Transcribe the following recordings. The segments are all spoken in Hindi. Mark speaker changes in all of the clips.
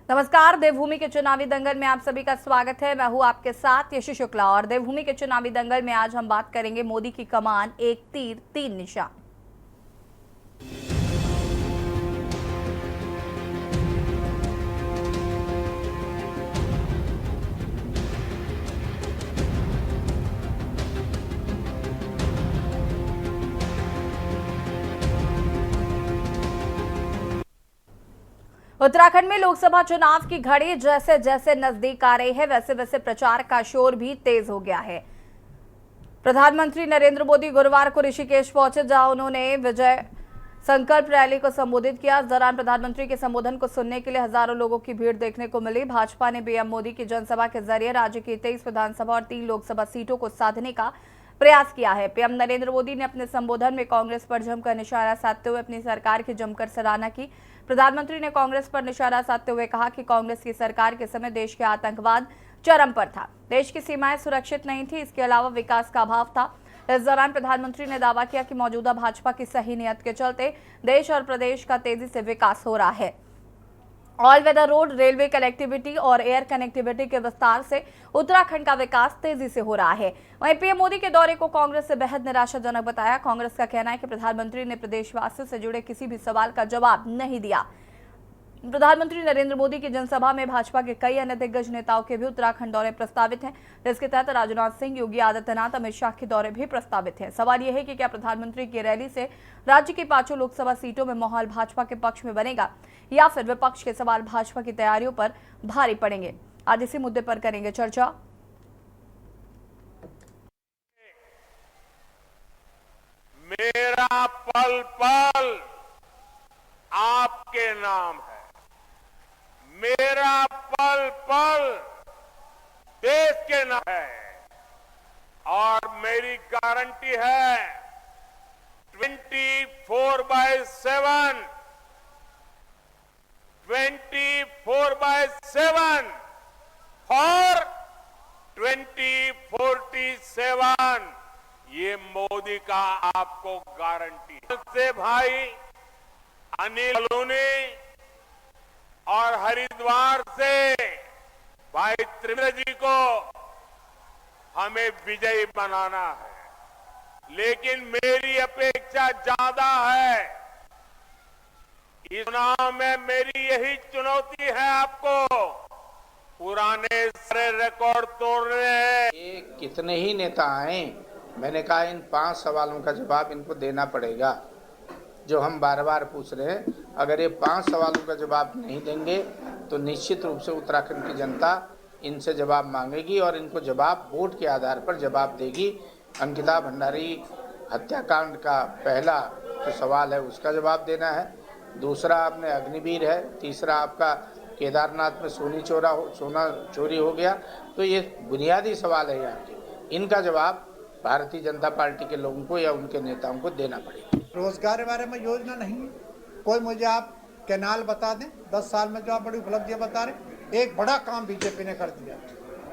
Speaker 1: नमस्कार। देवभूमि के चुनावी दंगल में आप सभी का स्वागत है। मैं हूं आपके साथ यशी शुक्ला और देवभूमि के चुनावी दंगल में आज हम बात करेंगे मोदी की कमान, एक तीर तीन निशान। उत्तराखंड में लोकसभा चुनाव की घड़ी जैसे जैसे नजदीक आ रही है, वैसे वैसे प्रचार का शोर भी तेज हो गया है। प्रधानमंत्री नरेंद्र मोदी गुरुवार को ऋषिकेश पहुंचे, जहां उन्होंने विजय संकल्प रैली को संबोधित किया। इस दौरान प्रधानमंत्री के संबोधन को सुनने के लिए हजारों लोगों की भीड़ देखने को मिली। भाजपा ने पीएम मोदी की जनसभा के जरिए राज्य की 23 विधानसभा और 3 लोकसभा सीटों को साधने का प्रयास किया है। पीएम नरेंद्र मोदी ने अपने संबोधन में कांग्रेस पर जमकर निशाना साधते हुए अपनी सरकार की जमकर सराहना की। प्रधानमंत्री ने कांग्रेस पर निशाना साधते हुए कहा कि कांग्रेस की सरकार के समय देश के आतंकवाद चरम पर था, देश की सीमाएं सुरक्षित नहीं थी, इसके अलावा विकास का अभाव था। इस दौरान प्रधानमंत्री ने दावा किया कि मौजूदा भाजपा की सही नीयत के चलते देश और प्रदेश का तेजी से विकास हो रहा है। All weather road, railway connectivity और एयर कनेक्टिविटी के विस्तार से उत्तराखंड का विकास तेजी से हो रहा है। वहीं पीएम मोदी के दौरे को कांग्रेस से बेहद निराशाजनक बताया। कांग्रेस का कहना है कि प्रधानमंत्री ने प्रदेशवासियों से जुड़े किसी भी सवाल का जवाब नहीं दिया। प्रधानमंत्री नरेंद्र मोदी की जनसभा में भाजपा के कई अन्य दिग्गज नेताओं के भी उत्तराखंड दौरे प्रस्तावित हैं, जिसके तहत राजनाथ सिंह, योगी आदित्यनाथ, अमित शाह के दौरे भी प्रस्तावित हैं। सवाल यह है कि क्या प्रधानमंत्री की रैली से राज्य की 5 लोकसभा सीटों में माहौल भाजपा के पक्ष में बनेगा या फिर विपक्ष के सवाल भाजपा की तैयारियों पर भारी पड़ेंगे। आज इसी मुद्दे पर करेंगे चर्चा।
Speaker 2: मेरा पल पल आपके नाम है, मेरा पल पल देश के नाम है और मेरी गारंटी है 24/7 और 2047 ये मोदी का आपको गारंटी है। से भाई अनिल बलूनी और हरिद्वार से भाई त्रिवेंद्र जी को हमें विजयी बनाना है, लेकिन मेरी अपेक्षा ज्यादा है। इस चुनाव में मेरी यही चुनौती है आपको, पुराने सारे रिकॉर्ड तोड़ने हैं।
Speaker 3: ये कितने ही नेता आए, मैंने कहा इन 5 सवालों का जवाब इनको देना पड़ेगा जो हम बार बार पूछ रहे हैं। अगर ये 5 सवालों का जवाब नहीं देंगे तो निश्चित रूप से उत्तराखंड की जनता इनसे जवाब मांगेगी और इनको जवाब वोट के आधार पर जवाब देगी। अंकिता भंडारी हत्याकांड का पहला जो सवाल है उसका जवाब देना है, दूसरा आपने अग्निवीर है, तीसरा आपका केदारनाथ में सोना चोरी हो गया। तो ये बुनियादी सवाल है यहाँ के, इनका जवाब भारतीय जनता पार्टी के लोगों को या उनके नेताओं को देना पड़ेगा।
Speaker 4: रोजगार के बारे में योजना नहीं है कोई, मुझे आप कैनाल बता दें 10 साल में जो आप बड़ी उपलब्धियां बता रहे। एक बड़ा काम बीजेपी ने कर दिया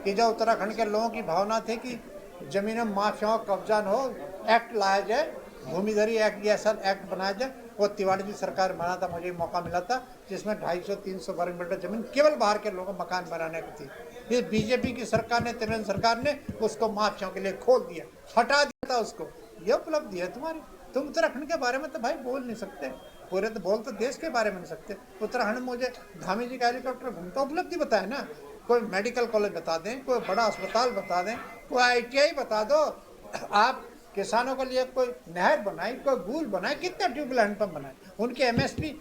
Speaker 4: कि जो उत्तराखंड के लोगों की भावना थी कि जमीनों माफियाओं कब्जा न हो, एक्ट लाया जाए, भूमिधरी एक्ट जैसा एक्ट बनाया जाए। वो तिवाड़ी जी सरकार बना था, मुझे मौका मिला था, जिसमें 250-300 वर्ग मीटर जमीन केवल बाहर के लोगों को मकान बनाने की थी। इस बीजेपी की सरकार ने, त्रिवेंद्र सरकार ने उसको माफियाओं के लिए खोल दिया, हटा दिया था उसको। ये उपलब्धि है तुम्हारी। तुम उत्तराखंड के बारे में तो भाई बोल नहीं सकते, पूरे तो बोल तो देश के बारे में नहीं सकते। उत्तराखंड में मुझे धामी जी का हेलीकॉप्टर घूमता उपलब्धि बताए ना, कोई मेडिकल कॉलेज बता दें, कोई बड़ा अस्पताल बता दें, कोई ITI बता दो, आप किसानों के लिए कोई नहर बनाई, कोई गुल बनाए, कितने ट्यूबवेल हैंडपंप बनाए, उनके MSP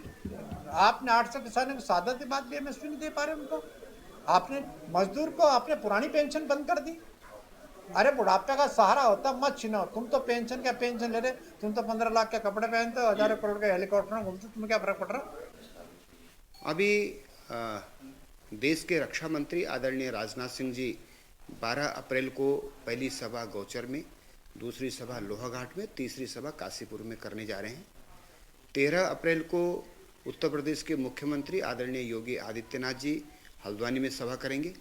Speaker 4: आपने 800 किसानों को सादा के बाद भी MSP नहीं दे पा रहे उनको। आपने मजदूर को आपने पुरानी पेंशन बंद कर दी। अरे बुढ़ापे का सहारा होता मत छीनो, तुम तो पेंशन क्या पेंशन ले रहे, तुम तो 15 लाख के कपड़े पहनते हो, हजारों करोड़ के हेलीकॉप्टर में घूमते, तुम्हें क्या फर्क पड़ रहा।
Speaker 5: अभी देश के रक्षा मंत्री आदरणीय राजनाथ सिंह जी 12 अप्रैल को पहली सभा गौचर में, दूसरी सभा लोहाघाट में, तीसरी सभा काशीपुर में करने जा रहे हैं। 13 अप्रैल को उत्तर प्रदेश के मुख्यमंत्री आदरणीय योगी आदित्यनाथ जी हल्द्वानी में सभा करेंगे।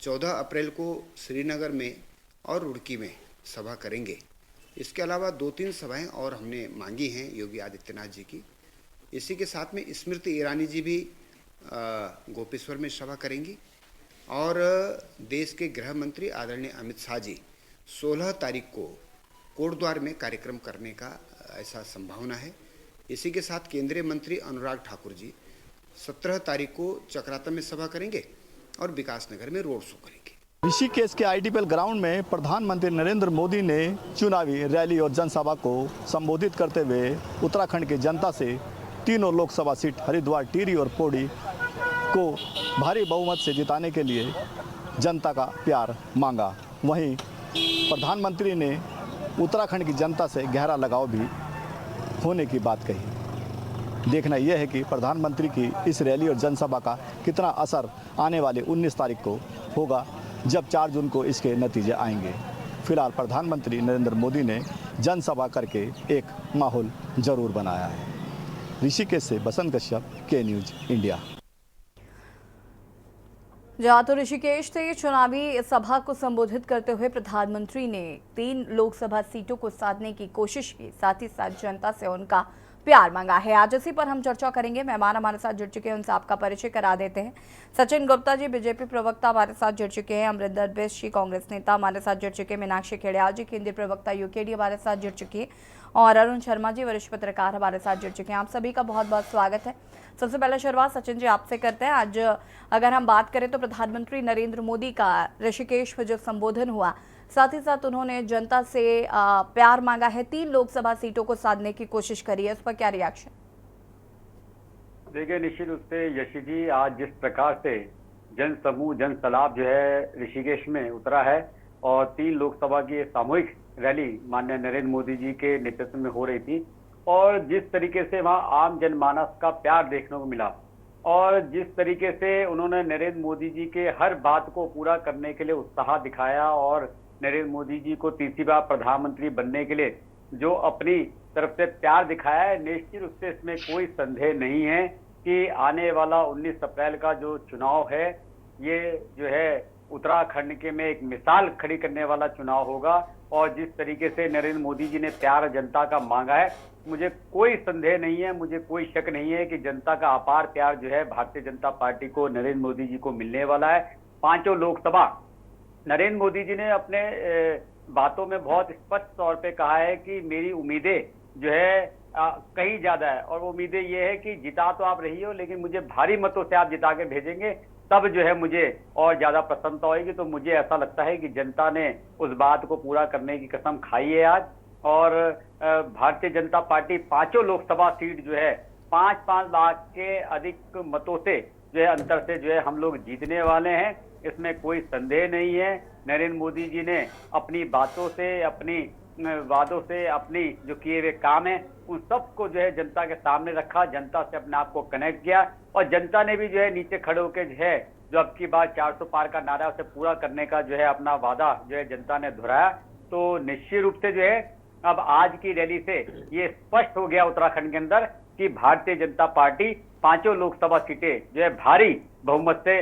Speaker 5: 14 अप्रैल को श्रीनगर में और रुड़की में सभा करेंगे। इसके अलावा 2-3 सभाएं और हमने मांगी हैं योगी आदित्यनाथ जी की। इसी के साथ में स्मृति ईरानी जी भी गोपेश्वर में सभा करेंगी और देश के गृह मंत्री आदरणीय अमित शाह जी 16 तारीख को कोटद्वार में कार्यक्रम करने का ऐसा संभावना है। इसी के साथ केंद्रीय मंत्री अनुराग ठाकुर जी 17 तारीख को चक्राता में सभा करेंगे और विकासनगर में रोड शो करेंगे।
Speaker 6: ऋषिकेश के आईटीपीएल ग्राउंड में प्रधानमंत्री नरेंद्र मोदी ने चुनावी रैली और जनसभा को संबोधित करते हुए उत्तराखंड की जनता से तीनों लोकसभा सीट हरिद्वार, टिहरी और पौड़ी को भारी बहुमत से जिताने के लिए जनता का प्यार मांगा। वहीं प्रधानमंत्री ने उत्तराखंड की जनता से गहरा लगाव भी होने की बात कही। देखना यह है कि प्रधानमंत्री की इस रैली और जनसभा का कितना असर आने वाले 19 तारीख को होगा, जब 4 जून को इसके नतीजे आएंगे। फिलहाल प्रधानमंत्री नरेंद्र मोदी ने जनसभा करके एक माहौल जरूर बनाया है। ऋषिकेश से बसंत कश्यप, के न्यूज इंडिया।
Speaker 1: जहाँ तो ऋषिकेश से चुनावी सभा को संबोधित करते हुए प्रधानमंत्री ने 3 लोकसभा सीटों को साधने की कोशिश की, साथ ही साथ जनता से उनका प्यार मांगा है। आज इसी पर हम चर्चा करेंगे। मेहमान हमारे साथ जुड़ चुके हैं, उनसे आपका परिचय करा देते हैं। सचिन गुप्ता जी बीजेपी प्रवक्ता हमारे साथ जुड़ चुके हैं। अमरिंदर बिष्ट जी कांग्रेस नेता हमारे साथ जुड़ चुके हैं। मीनाक्षी खेड़ियाल जी केंद्रीय प्रवक्ता यूकेडी हमारे साथ जुड़ चुकी है और अरुण शर्मा जी वरिष्ठ पत्रकार हमारे साथ जुड़ चुके हैं। आप सभी का बहुत बहुत स्वागत है। सबसे पहले शुरुआत सचिन जी आपसे करते हैं। आज अगर हम बात करें तो प्रधानमंत्री नरेंद्र मोदी का ऋषिकेश में जो संबोधन हुआ, साथ ही साथ उन्होंने जनता से प्यार मांगा है, 3 लोकसभा सीटों को साधने की कोशिश करी है, उस पर क्या रिएक्शन?
Speaker 7: देखिए, निश्चित रूप से यशी जी, आज जिस प्रकार से जन समूह जन सलाब जो है ऋषिकेश में उतरा है और 3 लोकसभा की सामूहिक रैली माननीय नरेंद्र मोदी जी के नेतृत्व में हो रही थी और जिस तरीके से वहां आम जनमानस का प्यार देखने को मिला और जिस तरीके से उन्होंने नरेंद्र मोदी जी के हर बात को पूरा करने के लिए उत्साह दिखाया और नरेंद्र मोदी जी को तीसरी बार प्रधानमंत्री बनने के लिए जो अपनी तरफ से प्यार दिखाया है, निश्चित रूप से इसमें कोई संदेह नहीं है कि आने वाला 19 अप्रैल का जो चुनाव है, ये जो है उत्तराखंड के में एक मिसाल खड़ी करने वाला चुनाव होगा। और जिस तरीके से नरेंद्र मोदी जी ने प्यार जनता का मांगा है, मुझे कोई संदेह नहीं है, मुझे कोई शक नहीं है कि जनता का अपार प्यार जो है भारतीय जनता पार्टी को नरेंद्र मोदी जी को मिलने वाला है। 5 लोकसभा नरेंद्र मोदी जी ने अपने बातों में बहुत स्पष्ट तौर पे कहा है कि मेरी उम्मीदें जो है कहीं ज्यादा है और वो उम्मीदें ये है कि जिता तो आप रही हो, लेकिन मुझे भारी मतों से आप जिता के भेजेंगे, तब जो है मुझे और ज्यादा प्रसन्नता होगी। तो मुझे ऐसा लगता है कि जनता ने उस बात को पूरा करने की कसम खाई है आज। और भारतीय जनता पार्टी 5 लोकसभा सीट जो है 5-5 लाख के अधिक मतों से जो है अंतर से जो है हम लोग जीतने वाले हैं, इसमें कोई संदेह नहीं है। नरेंद्र मोदी जी ने अपनी बातों से, अपनी वादों से, अपनी जो किए हुए काम है, उन सबको जो है जनता के सामने रखा, जनता से अपने आप को कनेक्ट किया और जनता ने भी जो है नीचे खड़े होकर जो है जो अब की बार 400 पार का नारा उसे पूरा करने का जो है अपना वादा जो है जनता ने दोहराया। तो निश्चित रूप से जो है अब आज की रैली से ये स्पष्ट हो गया उत्तराखंड के अंदर कि भारतीय जनता पार्टी 5 लोकसभा सीटें जो है भारी बहुमत से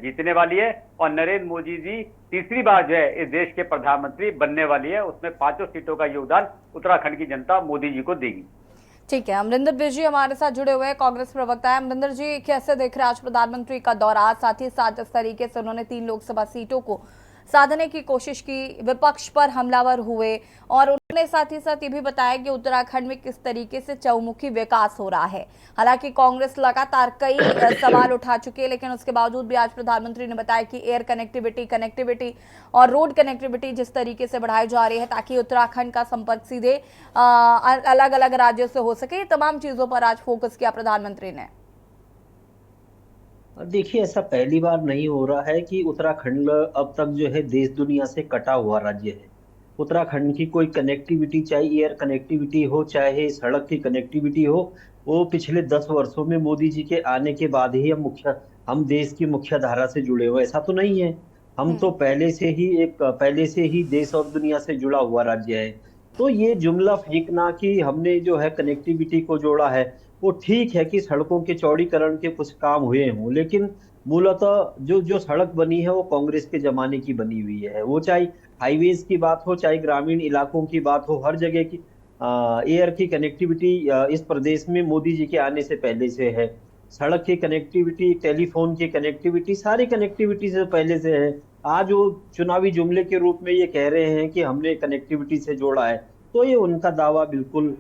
Speaker 7: जीतने वाली है और नरेंद्र मोदी जी तीसरी बार जो है इस देश के प्रधानमंत्री बनने वाली है। उसमें 5 सीटों का योगदान उत्तराखंड की जनता मोदी जी को देगी।
Speaker 1: ठीक है, अमरिंदर बिष्ट जी हमारे साथ जुड़े हुए हैं, कांग्रेस प्रवक्ता है। अमरिंदर जी, कैसे देख रहे हैं आज प्रधानमंत्री का दौरा, साथ ही साथ इस तरीके से उन्होंने 3 लोकसभा सीटों को साधने की कोशिश की, विपक्ष पर हमलावर हुए और उन्होंने साथ ही साथ ये भी बताया कि उत्तराखंड में किस तरीके से चहुमुखी विकास हो रहा है। हालांकि कांग्रेस लगातार कई सवाल उठा चुकी है, लेकिन उसके बावजूद भी आज प्रधानमंत्री ने बताया कि एयर कनेक्टिविटी और रोड कनेक्टिविटी जिस तरीके से बढ़ाई जा रही है ताकि उत्तराखंड का संपर्क सीधे अलग अलग राज्यों से हो सके, तमाम चीजों पर आज फोकस किया प्रधानमंत्री ने।
Speaker 8: देखिए, ऐसा पहली बार नहीं हो रहा है कि उत्तराखंड अब तक जो है देश दुनिया से कटा हुआ राज्य है। उत्तराखंड की कोई कनेक्टिविटी, चाहे एयर कनेक्टिविटी हो चाहे सड़क की कनेक्टिविटी हो, वो पिछले 10 वर्षों में मोदी जी के आने के बाद ही हम देश की मुख्य धारा से जुड़े हुए, ऐसा तो नहीं है। हम तो पहले से ही देश और दुनिया से जुड़ा हुआ राज्य है। तो ये जुमला फेंकना कि हमने जो है कनेक्टिविटी को जोड़ा है, वो ठीक है कि सड़कों के चौड़ीकरण के कुछ काम हुए हों, लेकिन मूलतः जो सड़क बनी है वो कांग्रेस के जमाने की बनी हुई है। वो चाहे हाईवेज की बात हो, चाहे ग्रामीण इलाकों की बात हो, हर जगह की एयर की कनेक्टिविटी इस प्रदेश में मोदी जी के आने से पहले से है। सड़क की कनेक्टिविटी, टेलीफोन की कनेक्टिविटी, सारी कनेक्टिविटी से पहले से है। आज वो चुनावी जुमले के रूप में ये कह रहे हैं कि हमने कनेक्टिविटी से जोड़ा है, तो ये उनका दावा बिल्कुल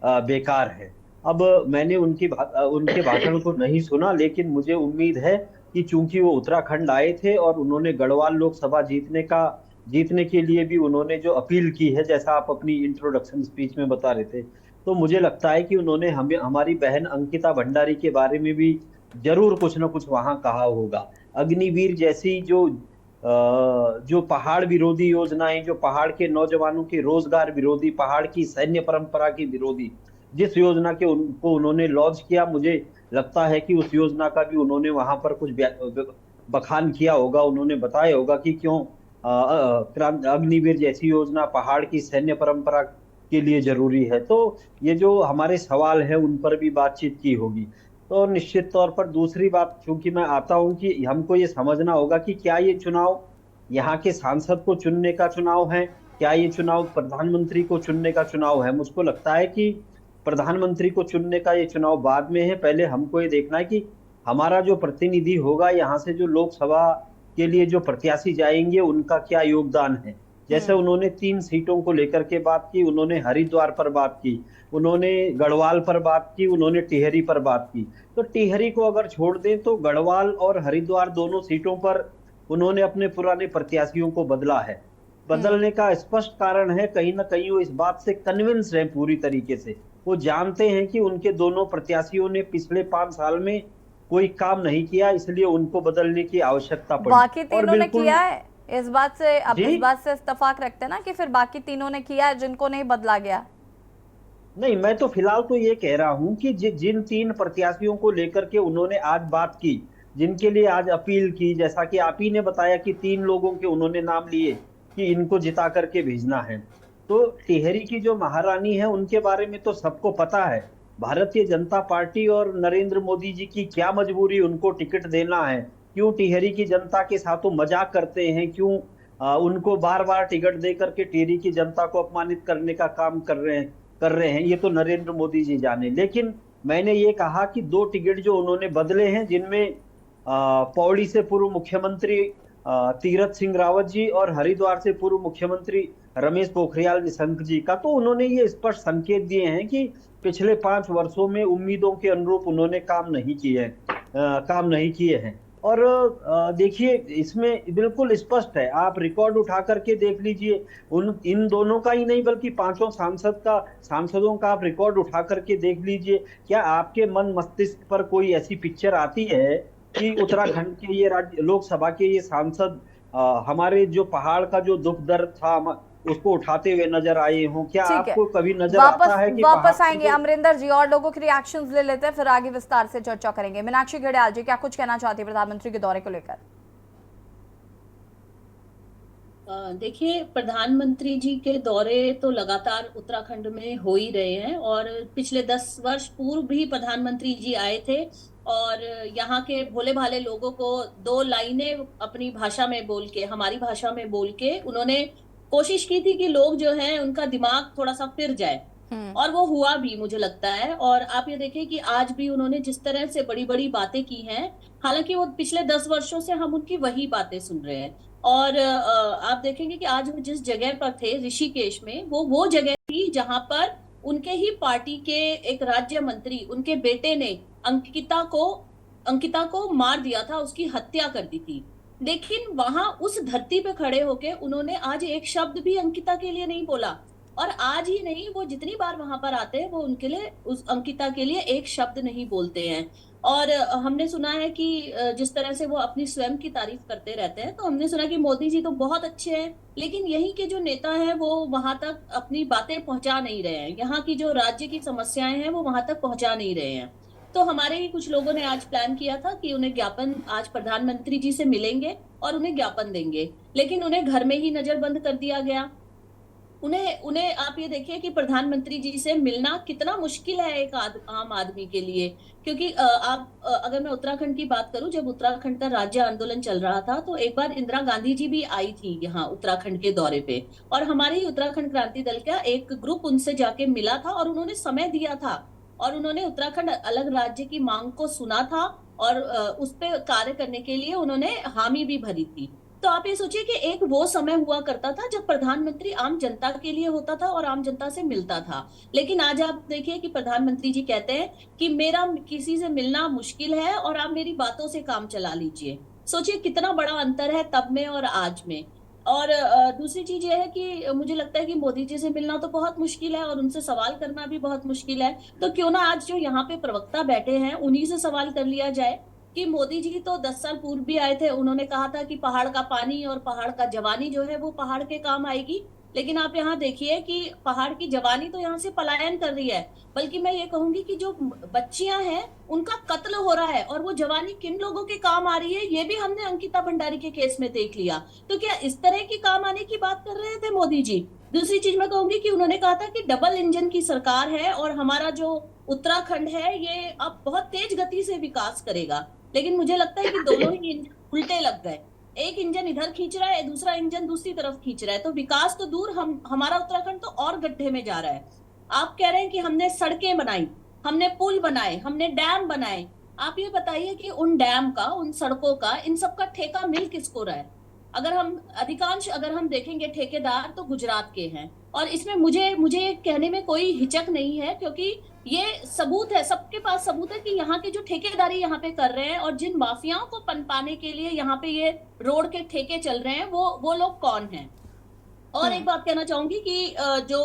Speaker 8: बेकार है। अब मैंने उनके भाषण को नहीं सुना, लेकिन मुझे उम्मीद है कि चूंकि वो उत्तराखंड आए थे और उन्होंने गढ़वाल लोकसभा जीतने के लिए भी उन्होंने जो अपील की है, जैसा आप अपनी इंट्रोडक्शन स्पीच में बता रहे थे, तो मुझे लगता है कि उन्होंने हमें हमारी बहन अंकिता भंडारी के बारे में भी जरूर कुछ ना कुछ वहां कहा होगा। अग्निवीर जैसी जो पहाड़ विरोधी योजनाएं, जो पहाड़ के नौजवानों के रोजगार विरोधी, पहाड़ की सैन्य परंपरा की विरोधी जिस योजना के उनको उन्होंने लॉन्च किया, मुझे लगता है कि उस योजना का भी उन्होंने वहां पर कुछ बखान किया होगा। उन्होंने बताया होगा कि क्यों अग्निवीर जैसी योजना पहाड़ की सैन्य परंपरा के लिए जरूरी है। तो ये जो हमारे सवाल है उन पर भी बातचीत की होगी। तो निश्चित तौर पर दूसरी बात, चूंकि मैं आता हूं कि हमको ये समझना होगा कि क्या ये चुनाव यहाँ के सांसद को चुनने का चुनाव है, क्या ये चुनाव प्रधानमंत्री को चुनने का चुनाव है। मुझको लगता है कि प्रधानमंत्री को चुनने का ये चुनाव बाद में है। पहले हमको ये देखना है कि हमारा जो प्रतिनिधि होगा, यहाँ से जो लोकसभा के लिए जो प्रत्याशी जाएंगे, उनका क्या योगदान है। जैसे उन्होंने 3 सीटों को लेकर के बात की, उन्होंने हरिद्वार पर बात की, उन्होंने गढ़वाल पर बात की, उन्होंने टिहरी पर बात की। तो टिहरी को अगर छोड़ दें तो गढ़वाल और हरिद्वार दोनों सीटों पर उन्होंने अपने पुराने प्रत्याशियों को बदला है। बदलने का स्पष्ट कारण है, कहीं ना कहीं वो इस बात से कन्विंस है पूरी तरीके से। वो जानते हैं कि उनके दोनों प्रत्याशियों ने पिछले 5 साल में कोई काम नहीं किया, इसलिए उनको बदलने की आवश्यकता पड़ी।
Speaker 1: बाकी तीनों ने किया है, इस बात से इत्तेफाक रखते हैं ना कि फिर बाकी तीनों ने किया है जिनको नहीं बदला गया।
Speaker 8: नहीं, मैं तो फिलहाल तो ये कह रहा हूं कि जिन 3 प्रत्याशियों को लेकर के उन्होंने आज बात की, जिनके लिए आज अपील की, जैसा कि आप ही ने बताया कि 3 लोगों के उन्होंने नाम लिए कि इनको जिता करके भेजना है। तो टिहरी की जो महारानी है उनके बारे में तो सबको पता है। भारतीय जनता पार्टी और नरेंद्र मोदी जी की क्या मजबूरी उनको टिकट देना है, क्यों टिहरी की जनता के साथ वो मजाक करते हैं, क्यों उनको बार बार टिकट दे करके टिहरी की जनता को अपमानित करने का काम कर रहे हैं, ये तो नरेंद्र मोदी जी जाने। लेकिन मैंने ये कहा कि 2 टिकट जो उन्होंने बदले हैं, जिनमें पौड़ी से पूर्व मुख्यमंत्री तीरथ सिंह रावत जी और हरिद्वार से पूर्व मुख्यमंत्री रमेश पोखरियाल निशंक जी का, तो उन्होंने ये स्पष्ट संकेत दिए हैं कि पिछले 5 वर्षों में उम्मीदों के अनुरूप उन्होंने काम नहीं किए हैं। और देखिए, इसमें बिल्कुल स्पष्ट है, आप रिकॉर्ड उठा करके देख लीजिए। इन दोनों का ही नहीं बल्कि 5 सांसदों का आप रिकॉर्ड उठा करके देख लीजिए। क्या आपके मन मस्तिष्क पर कोई ऐसी पिक्चर आती है कि उत्तराखंड के ये लोकसभा के ये सांसद हमारे जो पहाड़ का जो दुख दर्द था उसको उठाते हुए नजर आए हों? क्या आपको कभी नजर आता है कि
Speaker 1: वापस आएंगे अमरिंदर जी और लोगों के रिएक्शंस ले लेते हैं, फिर आगे विस्तार से चर्चा करेंगे। मीनाक्षी घड़ियाल जी, क्या कुछ कहना चाहती है प्रधानमंत्री के दौरे को लेकर?
Speaker 9: देखिए, प्रधानमंत्री जी के दौरे तो लगातार उत्तराखंड में हो ही रहे हैं और पिछले 10 वर्ष पूर्व भी प्रधानमंत्री जी आए थे और यहाँ के भोले भाले लोगों को 2 लाइनें अपनी भाषा में बोल के, हमारी भाषा में बोल के उन्होंने कोशिश की थी कि लोग जो हैं उनका दिमाग थोड़ा सा फिर जाए, और वो हुआ भी मुझे लगता है। और आप ये देखें कि आज भी उन्होंने जिस तरह से बड़ी बड़ी बातें की हैं, हालांकि वो पिछले 10 वर्षों से हम उनकी वही बातें सुन रहे हैं। और आप देखेंगे कि आज वो जिस जगह पर थे ऋषिकेश में, वो जगह थी जहां पर उनके ही पार्टी के एक राज्य मंत्री, उनके बेटे ने अंकिता को मार दिया था, उसकी हत्या कर दी थी। लेकिन वहां उस धरती पे खड़े होके उन्होंने आज एक शब्द भी अंकिता के लिए नहीं बोला। और आज ही नहीं, वो जितनी बार वहां पर आते हैं वो उनके लिए, उस अंकिता के लिए एक शब्द नहीं बोलते हैं। और हमने सुना है कि जिस तरह से वो अपनी स्वयं की तारीफ करते रहते हैं, तो हमने सुना कि मोदी जी तो बहुत अच्छे हैं, लेकिन यहीं के जो नेता हैं वो वहां तक अपनी बातें पहुंचा नहीं रहे हैं। यहाँ की जो राज्य की समस्याएं हैं वो वहां तक पहुंचा नहीं रहे हैं। तो हमारे ही कुछ लोगों ने आज प्लान किया था कि उन्हें ज्ञापन, आज प्रधानमंत्री जी से मिलेंगे और उन्हें ज्ञापन देंगे, लेकिन उन्हें घर में ही नजरबंद कर दिया गया। उन्हें आप ये देखिए कि प्रधानमंत्री जी से मिलना कितना मुश्किल है एक आम आदमी के लिए। क्योंकि अगर मैं उत्तराखंड की बात करूं, जब उत्तराखंड का राज्य आंदोलन चल रहा था तो एक बार इंदिरा गांधी जी भी आई थी यहाँ उत्तराखंड के दौरे पे, और हमारे ही उत्तराखंड क्रांति दल का एक ग्रुप उनसे जाके मिला था और उन्होंने समय दिया था और उन्होंने उत्तराखंड अलग राज्य की मांग को सुना था और उस पे कार्य करने के लिए उन्होंने हामी भी भरी थी। तो आप ये सोचिए कि एक वो समय हुआ करता था जब प्रधानमंत्री आम जनता के लिए होता था और आम जनता से मिलता था। लेकिन आज आप देखिए कि प्रधानमंत्री जी कहते हैं कि मेरा किसी से मिलना मुश्किल है और आप मेरी बातों से काम चला लीजिए। सोचिए कितना बड़ा अंतर है तब में और आज में। और दूसरी चीज ये है कि मुझे लगता है कि मोदी जी से मिलना तो बहुत मुश्किल है और उनसे सवाल करना भी बहुत मुश्किल है। तो क्यों ना आज जो यहाँ पे प्रवक्ता बैठे हैं उन्हीं से सवाल कर लिया जाए कि मोदी जी तो 10 साल पूर्व भी आए थे, उन्होंने कहा था कि पहाड़ का पानी और पहाड़ का जवानी जो है वो पहाड़ के काम आएगी। लेकिन आप यहाँ देखिए कि पहाड़ की जवानी तो यहाँ से पलायन कर रही है, बल्कि मैं ये कहूंगी कि जो बच्चियां हैं उनका कत्ल हो रहा है और वो जवानी किन लोगों के काम आ रही है ये भी हमने अंकिता भंडारी के केस में देख लिया। तो क्या इस तरह की काम आने की बात कर रहे थे मोदी जी? दूसरी चीज मैं कहूंगी कि उन्होंने कहा था कि डबल इंजन की सरकार है और हमारा जो उत्तराखंड है ये अब बहुत तेज गति से विकास करेगा। लेकिन मुझे लगता है कि दोनों ही इंजन उल्टे लग गए, एक इंजन इधर खींच रहा है, दूसरा इंजन दूसरी तरफ खींच रहा है। तो विकास तो दूर, हमारा उत्तराखंड तो और गड्ढे में जा रहा है। आप कह रहे हैं कि हमने सड़कें बनाई, हमने पुल बनाए, हमने डैम बनाए। आप ये बताइए कि उन डैम का, उन सड़कों का, इन सब का ठेका मिल किसको रहा है? अगर हम देखेंगे ठेकेदार तो गुजरात के हैं। और इसमें मुझे कहने में कोई हिचक नहीं है, क्योंकि ये सबूत है, सबके पास सबूत है कि यहाँ के जो ठेकेदारी यहाँ पे कर रहे हैं और जिन माफियाओं को पनपाने के लिए यहाँ पे ये रोड के ठेके चल रहे हैं वो लोग कौन हैं। और एक बात कहना चाहूंगी कि जो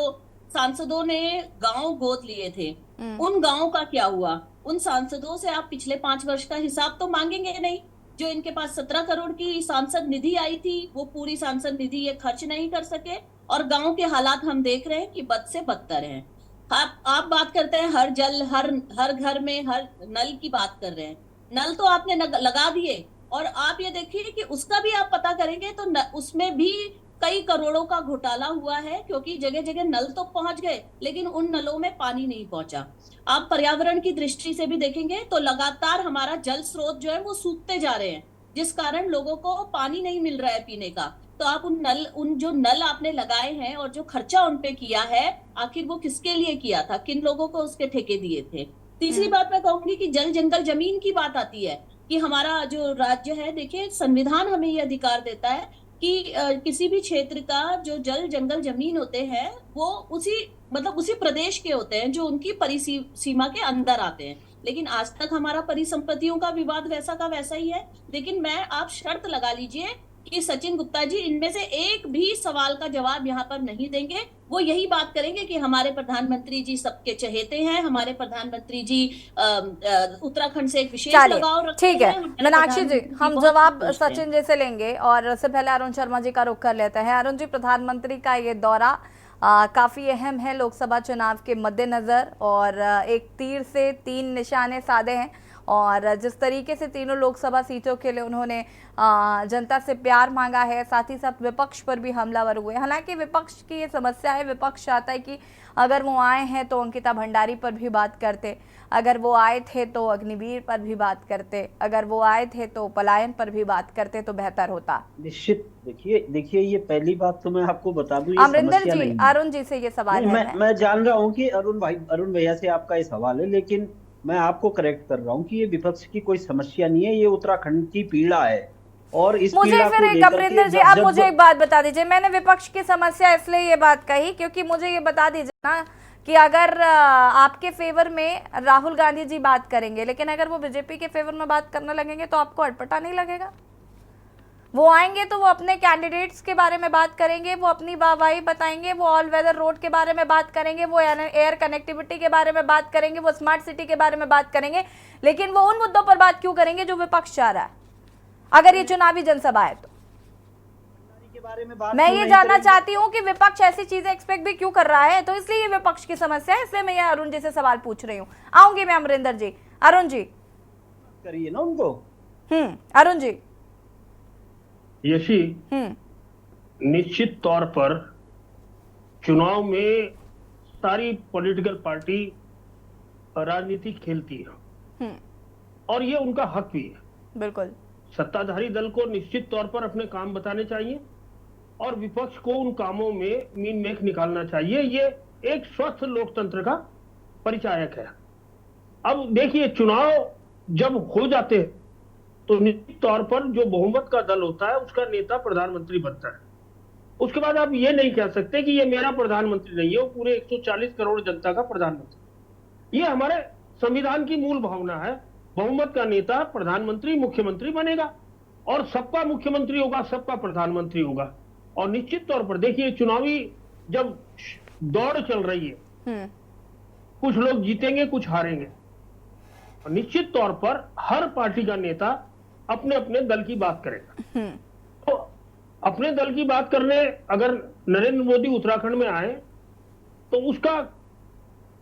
Speaker 9: सांसदों ने गांव गोद लिए थे उन गांवों का क्या हुआ? उन सांसदों से आप पिछले 5 वर्ष का हिसाब तो मांगेंगे नहीं। जो इनके पास 17 करोड़ की सांसद निधि आई थी वो पूरी सांसद निधि ये खर्च नहीं कर सके और गांव के हालात हम देख रहे हैं कि बद से बदतर हैं। आप बात करते हैं हर जल हर घर में हर नल की बात कर रहे हैं। नल तो आपने लगा दिए और आप ये देखिए कि उसका भी आप पता करेंगे तो उसमें भी कई करोड़ों का घोटाला हुआ है, क्योंकि जगह जगह नल तो पहुंच गए लेकिन उन नलों में पानी नहीं पहुंचा। आप पर्यावरण की दृष्टि से भी देखेंगे तो लगातार हमारा जल स्रोत जो है वो सूखते जा रहे हैं, जिस कारण लोगों को पानी नहीं मिल रहा है पीने का। तो आप उन जो नल आपने लगाए हैं और जो खर्चा उन पे किया है, आखिर वो किसके लिए किया था, किन लोगों को उसके ठेके दिए थे? तीसरी बात मैं कहूंगी कि जल जंगल जमीन की बात आती है कि हमारा जो राज्य है, देखिए संविधान हमें ये अधिकार देता है कि किसी भी क्षेत्र का जो जल जंगल जमीन होते हैं वो उसी प्रदेश के होते हैं जो उनकी परिसीमा के अंदर आते हैं। लेकिन आज तक हमारा परिसंपत्तियों का विवाद वैसा का वैसा ही है। लेकिन आप शर्त लगा लीजिए कि सचिन गुप्ता जी इनमें से एक भी सवाल का जवाब यहाँ पर नहीं देंगे। वो यही बात करेंगे कि हमारे प्रधानमंत्री जी सबके चहेते हैं, हमारे प्रधानमंत्री जी उत्तराखंड से एक विशेष लगाव रखते हैं।
Speaker 1: ठीक है मीनाक्षी जी, हम जवाब सचिन जी से लेंगे और उससे पहले अरुण शर्मा जी का रुख कर लेते हैं। अरुण जी, प्रधानमंत्री का ये दौरा काफी अहम है लोकसभा चुनाव के मद्देनजर और एक तीर से 3 निशाने साधे हैं और जिस तरीके से तीनों लोकसभा सीटों के लिए उन्होंने जनता से प्यार मांगा है, साथ ही साथ विपक्ष पर भी हमलावर हुए। हालांकि विपक्ष की ये समस्या है, विपक्ष चाहता है कि अगर वो आए हैं तो अंकिता भंडारी पर भी बात करते, अगर वो आए थे तो अग्निवीर पर भी बात करते, अगर वो आए थे तो पलायन पर भी बात करते तो बेहतर होता।
Speaker 8: निश्चित देखिए ये पहली बात तो मैं आपको बता दूं,
Speaker 1: अमरिंदर जी, अरुण जी से ये सवाल है।
Speaker 8: मैं जान रहा हूँ कि अरुण भैया से आपका ये सवाल है, लेकिन मैं आपको करेक्ट कर रहा हूँ कि ये विपक्ष की कोई समस्या नहीं है, ये उत्तराखंड की पीड़ा है। और इस
Speaker 1: मुझे फिर एक अमरिंदर जी, आप मुझे एक बात बता दीजिए, मैंने विपक्ष की समस्या इसलिए ये बात कही क्योंकि मुझे ये बता दीजिए ना कि अगर आपके फेवर में राहुल गांधी जी बात करेंगे लेकिन अगर वो बीजेपी के फेवर में बात करने लगेंगे तो आपको अटपटा नहीं लगेगा? वो आएंगे तो वो अपने कैंडिडेट्स के बारे में बात करेंगे, वो अपनी वाहवाही बताएंगे, वो ऑल वेदर रोड के बारे में बात करेंगे, वो एयर कनेक्टिविटी के बारे में बात करेंगे, वो स्मार्ट सिटी के बारे में बात करेंगे, लेकिन वो उन मुद्दों पर बात क्यों करेंगे जो विपक्ष चाह रहा है अगर ये चुनावी जनसभा है तो? मैं ये जानना चाहती हूँ कि विपक्ष ऐसी चीजें एक्सपेक्ट भी क्यों कर रहा है, तो इसलिए ये विपक्ष की समस्या है, इसलिए मैं ये अरुण जी से सवाल पूछ रही हूँ। आऊंगी मैं अमरिंदर जी। अरुण जी
Speaker 8: करिए ना उनको।
Speaker 1: अरुण जी।
Speaker 10: यशी, निश्चित तौर पर चुनाव में सारी पॉलिटिकल पार्टी राजनीति खेलती है और ये उनका हक भी है।
Speaker 1: बिल्कुल।
Speaker 10: सत्ताधारी दल को निश्चित तौर पर अपने काम बताने चाहिए और विपक्ष को उन कामों में मीन मेख निकालना चाहिए। ये एक स्वस्थ लोकतंत्र का परिचायक है। अब देखिए, चुनाव जब हो जाते हैं तो निश्चित तौर पर जो बहुमत का दल होता है उसका नेता प्रधानमंत्री बनता है। उसके बाद आप ये नहीं कह सकते कि ये मेरा प्रधानमंत्री नहीं है, वो पूरे 140 करोड़ जनता का प्रधानमंत्री। ये हमारे संविधान की मूल भावना है। बहुमत का नेता प्रधानमंत्री मुख्यमंत्री बनेगा और सबका मुख्यमंत्री होगा, सबका प्रधानमंत्री होगा। और निश्चित तौर पर देखिए, चुनावी जब दौड़ चल रही है, कुछ लोग जीतेंगे, कुछ हारेंगे। और निश्चित तौर पर हर पार्टी का नेता अपने अपने दल की बात करेगा। तो अपने दल की बात करने अगर नरेंद्र मोदी उत्तराखंड में आए तो उसका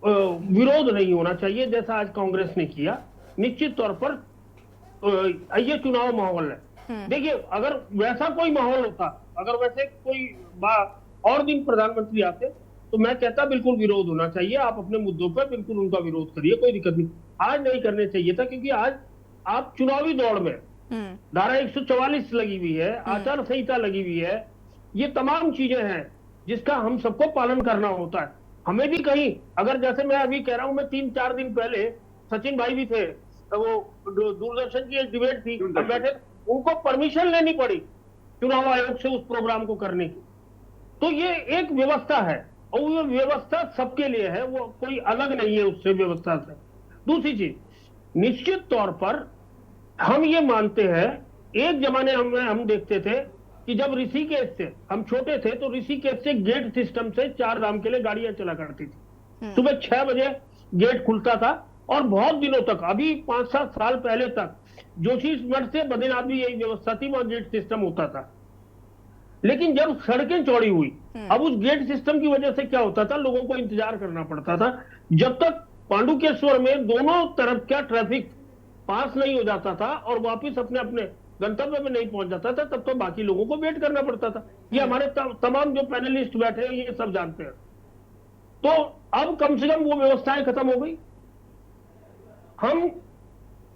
Speaker 10: विरोध नहीं होना चाहिए, जैसा आज कांग्रेस ने किया। निश्चित तौर पर ये चुनाव माहौल है। देखिए, अगर वैसा कोई माहौल होता, अगर वैसे कोई और दिन प्रधानमंत्री आते तो मैं कहता बिल्कुल विरोध होना चाहिए। आप अपने मुद्दों पर बिल्कुल उनका विरोध करिए, कोई दिक्कत नहीं। आज नहीं करने चाहिए था, क्योंकि आज आप चुनावी दौड़ में धारा 144 लगी हुई है, आचार संहिता लगी हुई है, ये तमाम चीजें हैं जिसका हम सबको पालन करना होता है। हमें भी कहीं, अगर जैसे मैं अभी कह रहा हूं, मैं 3-4 दिन पहले सचिन भाई भी थे, वो दूरदर्शन की एक डिबेट थी, बैठे, उनको परमिशन लेनी पड़ी चुनाव आयोग से उस प्रोग्राम को करने की। तो ये एक व्यवस्था है और वो व्यवस्था सबके लिए है, वो कोई अलग नहीं है उससे व्यवस्था से। दूसरी चीज, निश्चित तौर पर हम ये मानते हैं, एक जमाने में हम देखते थे कि जब ऋषिकेश से हम छोटे थे तो ऋषिकेश से गेट सिस्टम से 4 धाम के लिए गाड़ियां चला करती थी। सुबह 6 बजे गेट खुलता था और बहुत दिनों तक, अभी 5-7 साल पहले तक जोशी मठ से बद्रीनाथ भी यही व्यवस्था थी, वहां गेट सिस्टम होता था। लेकिन जब सड़कें चौड़ी हुई, अब उस गेट सिस्टम की वजह से क्या होता था, लोगों को इंतजार करना पड़ता था। जब तक पांडुकेश्वर में दोनों तरफ का ट्रैफिक पास नहीं हो जाता था और वापस अपने अपने गंतव्य में नहीं पहुंच जाता था, तब तो बाकी लोगों को वेट करना पड़ता था। ये हमारे तमाम जो पैनलिस्ट बैठे हैं ये सब जानते हैं। तो अब कम से कम वो व्यवस्थाएं खत्म हो गई। हम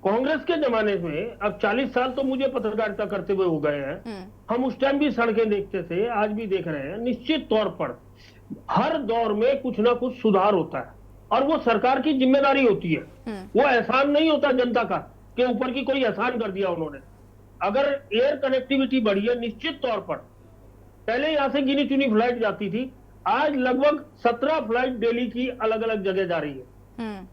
Speaker 10: कांग्रेस के जमाने में, अब 40 साल तो मुझे पत्रकारिता करते हुए हो गए हैं, हम उस टाइम भी सड़कें देखते थे, आज भी देख रहे हैं। निश्चित तौर पर हर दौर में कुछ ना कुछ सुधार होता है और वो सरकार की जिम्मेदारी होती है। वो एहसान नहीं होता जनता का कि ऊपर की कोई एहसान कर दिया उन्होंने। अगर एयर कनेक्टिविटी बढ़ी है, निश्चित तौर पर पहले यहां से गिनी चुनी फ्लाइट जाती थी, आज लगभग 17 फ्लाइट दिल्ली की अलग अलग जगह जा रही है।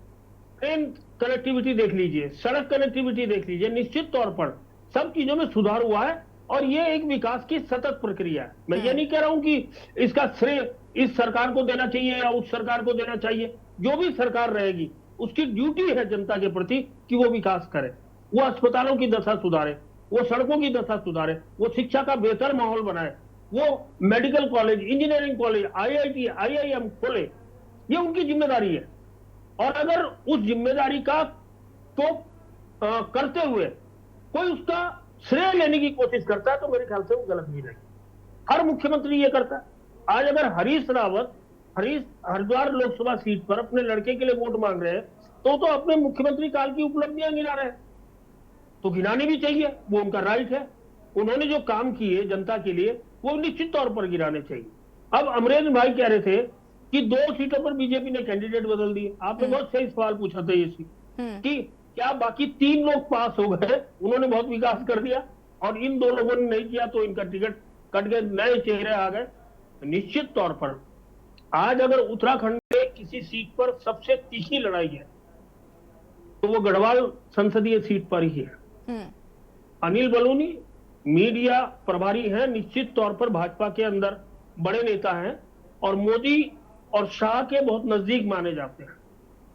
Speaker 10: ट्रेन कनेक्टिविटी देख लीजिए, सड़क कनेक्टिविटी देख लीजिए, निश्चित तौर पर सब चीजों में सुधार हुआ है और ये एक विकास की सतत प्रक्रिया है। मैं ये नहीं कह रहा हूं कि इसका श्रेय इस सरकार को देना चाहिए या उस सरकार को देना चाहिए। जो भी सरकार रहेगी उसकी ड्यूटी है जनता के प्रति कि वो विकास करे, वो अस्पतालों की दशा सुधारे, वो सड़कों की दशा सुधारे, वो शिक्षा का बेहतर माहौल बनाए, वो medical college, engineering college, IIT, IIM खोले। ये उनकी जिम्मेदारी है और अगर उस जिम्मेदारी का तो करते हुए कोई उसका श्रेय लेने की कोशिश करता है तो मेरे ख्याल से वो गलत नहीं रहेगी। हर मुख्यमंत्री ये करता है। आज अगर हरीश रावत हरिद्वार लोकसभा सीट पर अपने लड़के के लिए वोट मांग रहे हैं तो अपने मुख्यमंत्री काल की उपलब्धियां गिना रहे हैं, तो गिनानी भी चाहिए, वो उनका राइट है। उन्होंने जो काम किए जनता के लिए वो निश्चित तौर पर गिनाने चाहिए। अब अमरेंद्र भाई कह रहे थे कि 2 सीटों पर बीजेपी ने कैंडिडेट बदल दिए। आपने बहुत सही सवाल पूछा था ये कि क्या बाकी 3 लोग पास हो गए, उन्होंने बहुत विकास कर दिया और इन 2 लोगों ने नहीं किया तो इनका टिकट कट गए, नए चेहरे आ गए। निश्चित तौर पर आज अगर उत्तराखंड में किसी सीट पर सबसे तीखी लड़ाई है तो वो गढ़वाल संसदीय सीट पर ही है। अनिल बलूनी मीडिया प्रभारी हैं, निश्चित तौर पर भाजपा के अंदर बड़े नेता हैं और मोदी और शाह के बहुत नजदीक माने जाते हैं।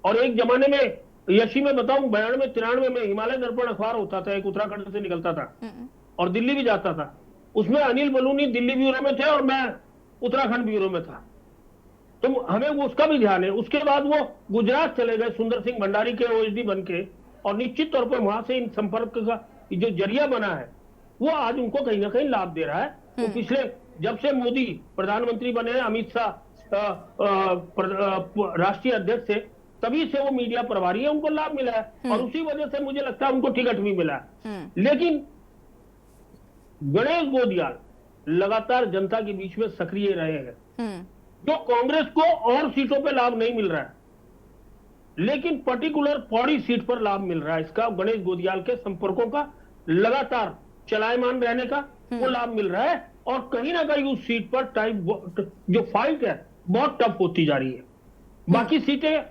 Speaker 10: और एक जमाने में यशी में बताऊं, 92-93 में हिमालय दर्पण अखबार होता था, एक उत्तराखंड से निकलता था और दिल्ली भी जाता था। उसमें अनिल बलूनी दिल्ली ब्यूरो में थे और मैं उत्तराखंड ब्यूरो में था, तो हमें वो उसका भी ध्यान है। उसके बाद वो गुजरात चले गए सुंदर सिंह भंडारी के OSD बन के, और निश्चित तौर पर वहां से इन संपर्क का जो जरिया बना है वो आज उनको कहीं ना कहीं लाभ दे रहा है। तो पिछले जब से मोदी प्रधानमंत्री बने हैं, अमित शाह राष्ट्रीय अध्यक्ष से, तभी से वो मीडिया प्रभारी है, उनको लाभ मिला है और उसी वजह से मुझे लगता है उनको टिकट भी मिला है। लेकिन गणेश गोदियाल लगातार जनता के बीच में सक्रिय रहे हैं, जो कांग्रेस को और सीटों पे लाभ नहीं मिल रहा है, लेकिन पर्टिकुलर पौड़ी सीट पर लाभ मिल रहा है इसका, गणेश गोदियाल के संपर्कों का लगातार चलायमान रहने का वो लाभ मिल रहा है। और कहीं ना कहीं उस सीट पर जो फाइट है बहुत टफ होती जा रही है। बाकी सीटें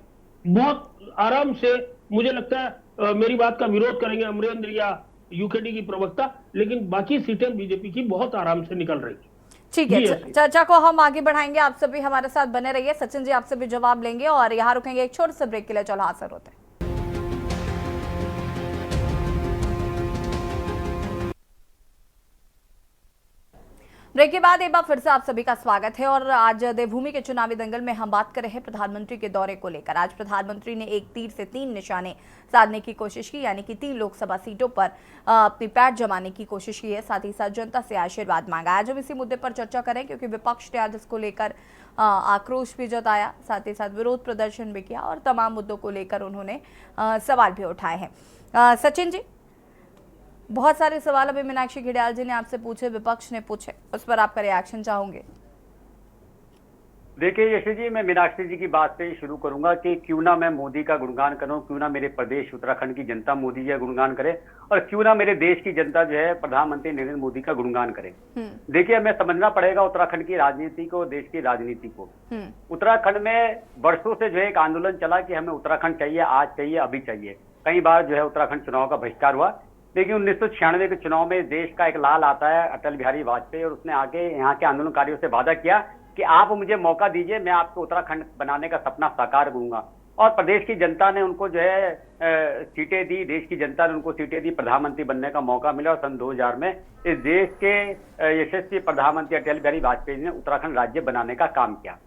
Speaker 10: बहुत आराम से, मुझे लगता है मेरी बात का विरोध करेंगे अमरेंद्र या यूकेडी की प्रवक्ता, लेकिन बाकी सीटें बीजेपी की बहुत आराम से निकल रही है।
Speaker 1: ठीक है, चर्चा को हम आगे बढ़ाएंगे। आप सभी हमारे साथ बने रहिए। सचिन जी आपसे भी जवाब लेंगे और यहाँ रुकेंगे एक छोटे से ब्रेक के लिए। चलो हाजिर होते हैं। ब्रेक के बाद एक बार फिर से आप सभी का स्वागत है और आज देवभूमि के चुनावी दंगल में हम बात कर रहे हैं प्रधानमंत्री के दौरे को लेकर। आज प्रधानमंत्री ने एक तीर से 3 निशाने साधने की कोशिश की, यानी कि 3 लोकसभा सीटों पर अपनी पैठ जमाने की कोशिश की है। साथ ही साथ जनता से आशीर्वाद मांगा। आज हम इसी मुद्दे पर चर्चा करें क्योंकि विपक्ष ने आज इसको लेकर आक्रोश भी जताया, साथ ही साथ विरोध प्रदर्शन भी किया और तमाम मुद्दों को लेकर उन्होंने सवाल भी उठाए हैं। सचिन जी, बहुत सारे सवाल अभी मीनाक्षी घिडियाल जी ने आपसे पूछे, विपक्ष ने पूछे, उस पर आपका रिएक्शन चाहूंगे।
Speaker 7: देखिए यशी जी, मैं मीनाक्षी जी की बात से ही शुरू करूंगा कि क्यों ना मैं मोदी का गुणगान करूं, क्यों ना मेरे प्रदेश उत्तराखंड की जनता मोदी जी का गुणगान करे और क्यों ना मेरे देश की जनता जो है प्रधानमंत्री नरेंद्र मोदी का गुणगान करे। देखिए, हमें समझना पड़ेगा उत्तराखंड की राजनीति को, देश की राजनीति को। उत्तराखंड में वर्षों से जो है एक आंदोलन चला कि हमें उत्तराखंड चाहिए, आज चाहिए, अभी चाहिए। कई बार जो है उत्तराखंड चुनाव का बहिष्कार हुआ, लेकिन 1996 के चुनाव में देश का एक लाल आता है अटल बिहारी वाजपेयी, और उसने आके यहाँ के आंदोलनकारियों से वादा किया कि आप मुझे मौका दीजिए, मैं आपको उत्तराखंड बनाने का सपना साकार करूंगा। और प्रदेश की जनता ने उनको जो है सीटें दी, देश की जनता ने उनको सीटें दी, प्रधानमंत्री बनने का मौका मिला। और सन 2000 में इस देश के यशस्वी प्रधानमंत्री अटल बिहारी वाजपेयी ने उत्तराखंड राज्य बनाने का काम किया।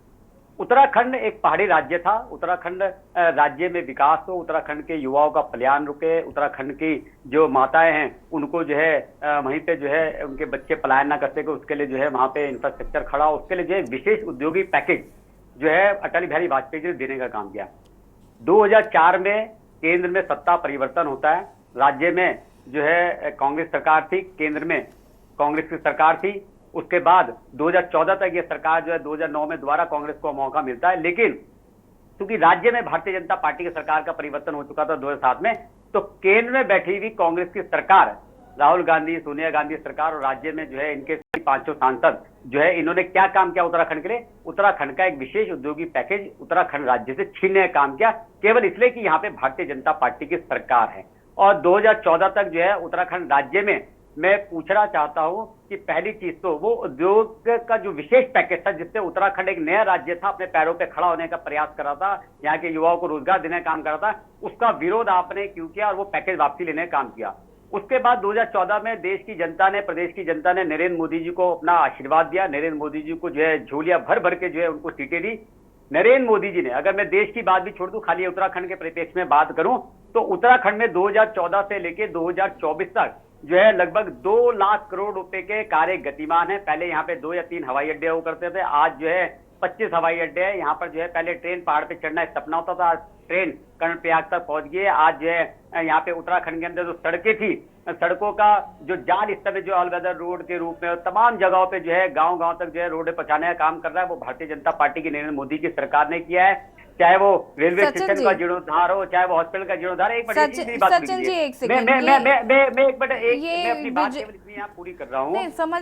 Speaker 7: उत्तराखंड एक पहाड़ी राज्य था। उत्तराखंड राज्य में विकास हो, उत्तराखंड के युवाओं का पलायन रुके, उत्तराखंड की जो माताएं हैं उनको जो है वहीं पे जो है उनके बच्चे पलायन ना कर सके, उसके लिए जो है वहां पे इंफ्रास्ट्रक्चर खड़ा हो, उसके लिए जो है विशेष उद्योगी पैकेज जो है अटल बिहारी वाजपेयी जी ने देने का काम किया। 2004 में केंद्र में सत्ता परिवर्तन होता है। राज्य में जो है कांग्रेस सरकार थी, केंद्र में कांग्रेस की सरकार थी। उसके बाद 2014 तक ये सरकार जो है 2009 में दोबारा कांग्रेस को मौका मिलता है, लेकिन क्योंकि राज्य में भारतीय जनता पार्टी की सरकार का परिवर्तन हो चुका था 2007 में, तो केंद्र में बैठी हुई कांग्रेस की सरकार, राहुल गांधी, सोनिया गांधी सरकार और राज्य में जो है इनके 5 सांसद जो है इन्होंने क्या काम किया उत्तराखंड के लिए? उत्तराखंड का एक विशेष उद्योगी पैकेज उत्तराखंड राज्य से छीनने का काम किया, केवल इसलिए कि यहाँ पे भारतीय जनता पार्टी की सरकार है। और 2014 तक जो है उत्तराखंड राज्य में मैं पूछना चाहता हूं कि पहली चीज तो वो उद्योग का जो विशेष पैकेज था जिससे उत्तराखंड एक नया राज्य था, अपने पैरों पे खड़ा होने का प्रयास कर रहा था, यहाँ के युवाओं को रोजगार देने का काम कर रहा था, उसका विरोध आपने क्यों किया और वो पैकेज वापसी लेने का काम किया। उसके बाद 2014 में देश की जनता ने, प्रदेश की जनता ने नरेंद्र मोदी जी को अपना आशीर्वाद दिया, नरेंद्र मोदी जी को जो है झोलियां भर भर के जो है उनको सीटें दी। नरेंद्र मोदी जी ने, अगर मैं देश की बात भी छोड़ दूं, खाली उत्तराखंड के परिप्रेक्ष्य में बात करूं, तो उत्तराखंड में 2014 से लेकर 2024 तक जो है लगभग 2 लाख करोड़ रुपए के कार्य गतिमान है। पहले यहाँ पे 2 या 3 हवाई अड्डे हुआ करते थे, आज जो है 25 हवाई अड्डे हैं। यहाँ पर जो है पहले ट्रेन पहाड़ पे चढ़ना एक सपना होता था, आज ट्रेन कर्णप्रयाग तक पहुंच गई है। आज जो है यहाँ पे उत्तराखंड के अंदर जो सड़कें थी, सड़कों का जो जाल इस समय जो ऑल वेदर रोड के रूप में तमाम जगहों पे जो है गांव-गांव तक जो है रोड पहुंचाने का काम कर रहा है, वो भारतीय जनता पार्टी की नरेंद्र मोदी की सरकार ने किया है। चाहे वो रेलवे स्टेशन का जीर्णोद्धार हो, चाहे वो हॉस्पिटल का जीर्णोद्धार। एक मिनट,
Speaker 1: सचिन जी एक सेकंड,
Speaker 7: मैं अपनी बात यहाँ पूरी कर रहा हूँ।
Speaker 1: नहीं समझ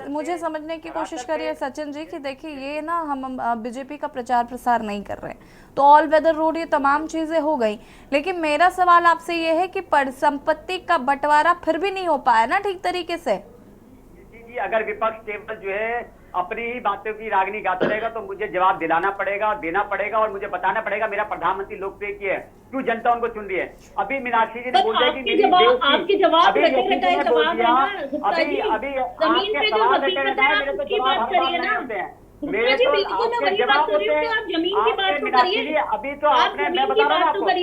Speaker 1: मुझे समझने की कोशिश करिए सचिन जी कि देखिए ये ना हम बीजेपी का प्रचार प्रसार नहीं कर रहे हैं, तो ऑल वेदर रोड ये तमाम चीजें हो गई, लेकिन मेरा सवाल आपसे ये है कि संपत्ति का बंटवारा फिर भी नहीं हो पाया ना ठीक तरीके से।
Speaker 7: जी, अगर विपक्ष केवल जो है अपनी ही बातों की रागनी गाता रहेगा तो मुझे जवाब दिलाना पड़ेगा, देना पड़ेगा और मुझे बताना पड़ेगा मेरा प्रधानमंत्री लोकप्रिय की है, क्यों जनता उनको चुन रही है। अभी मीनाक्षी जी ने बोल दिया कि मेरी
Speaker 9: आपके जवाब
Speaker 7: अभी जमीन पे जो हकीकत है आप उसकी बात करिए ना। मेरे तो आपके जवाब होते हैं, आपने मीनाक्षी जी अभी तो आपने, मैं बता रहा हूँ आपको, मैं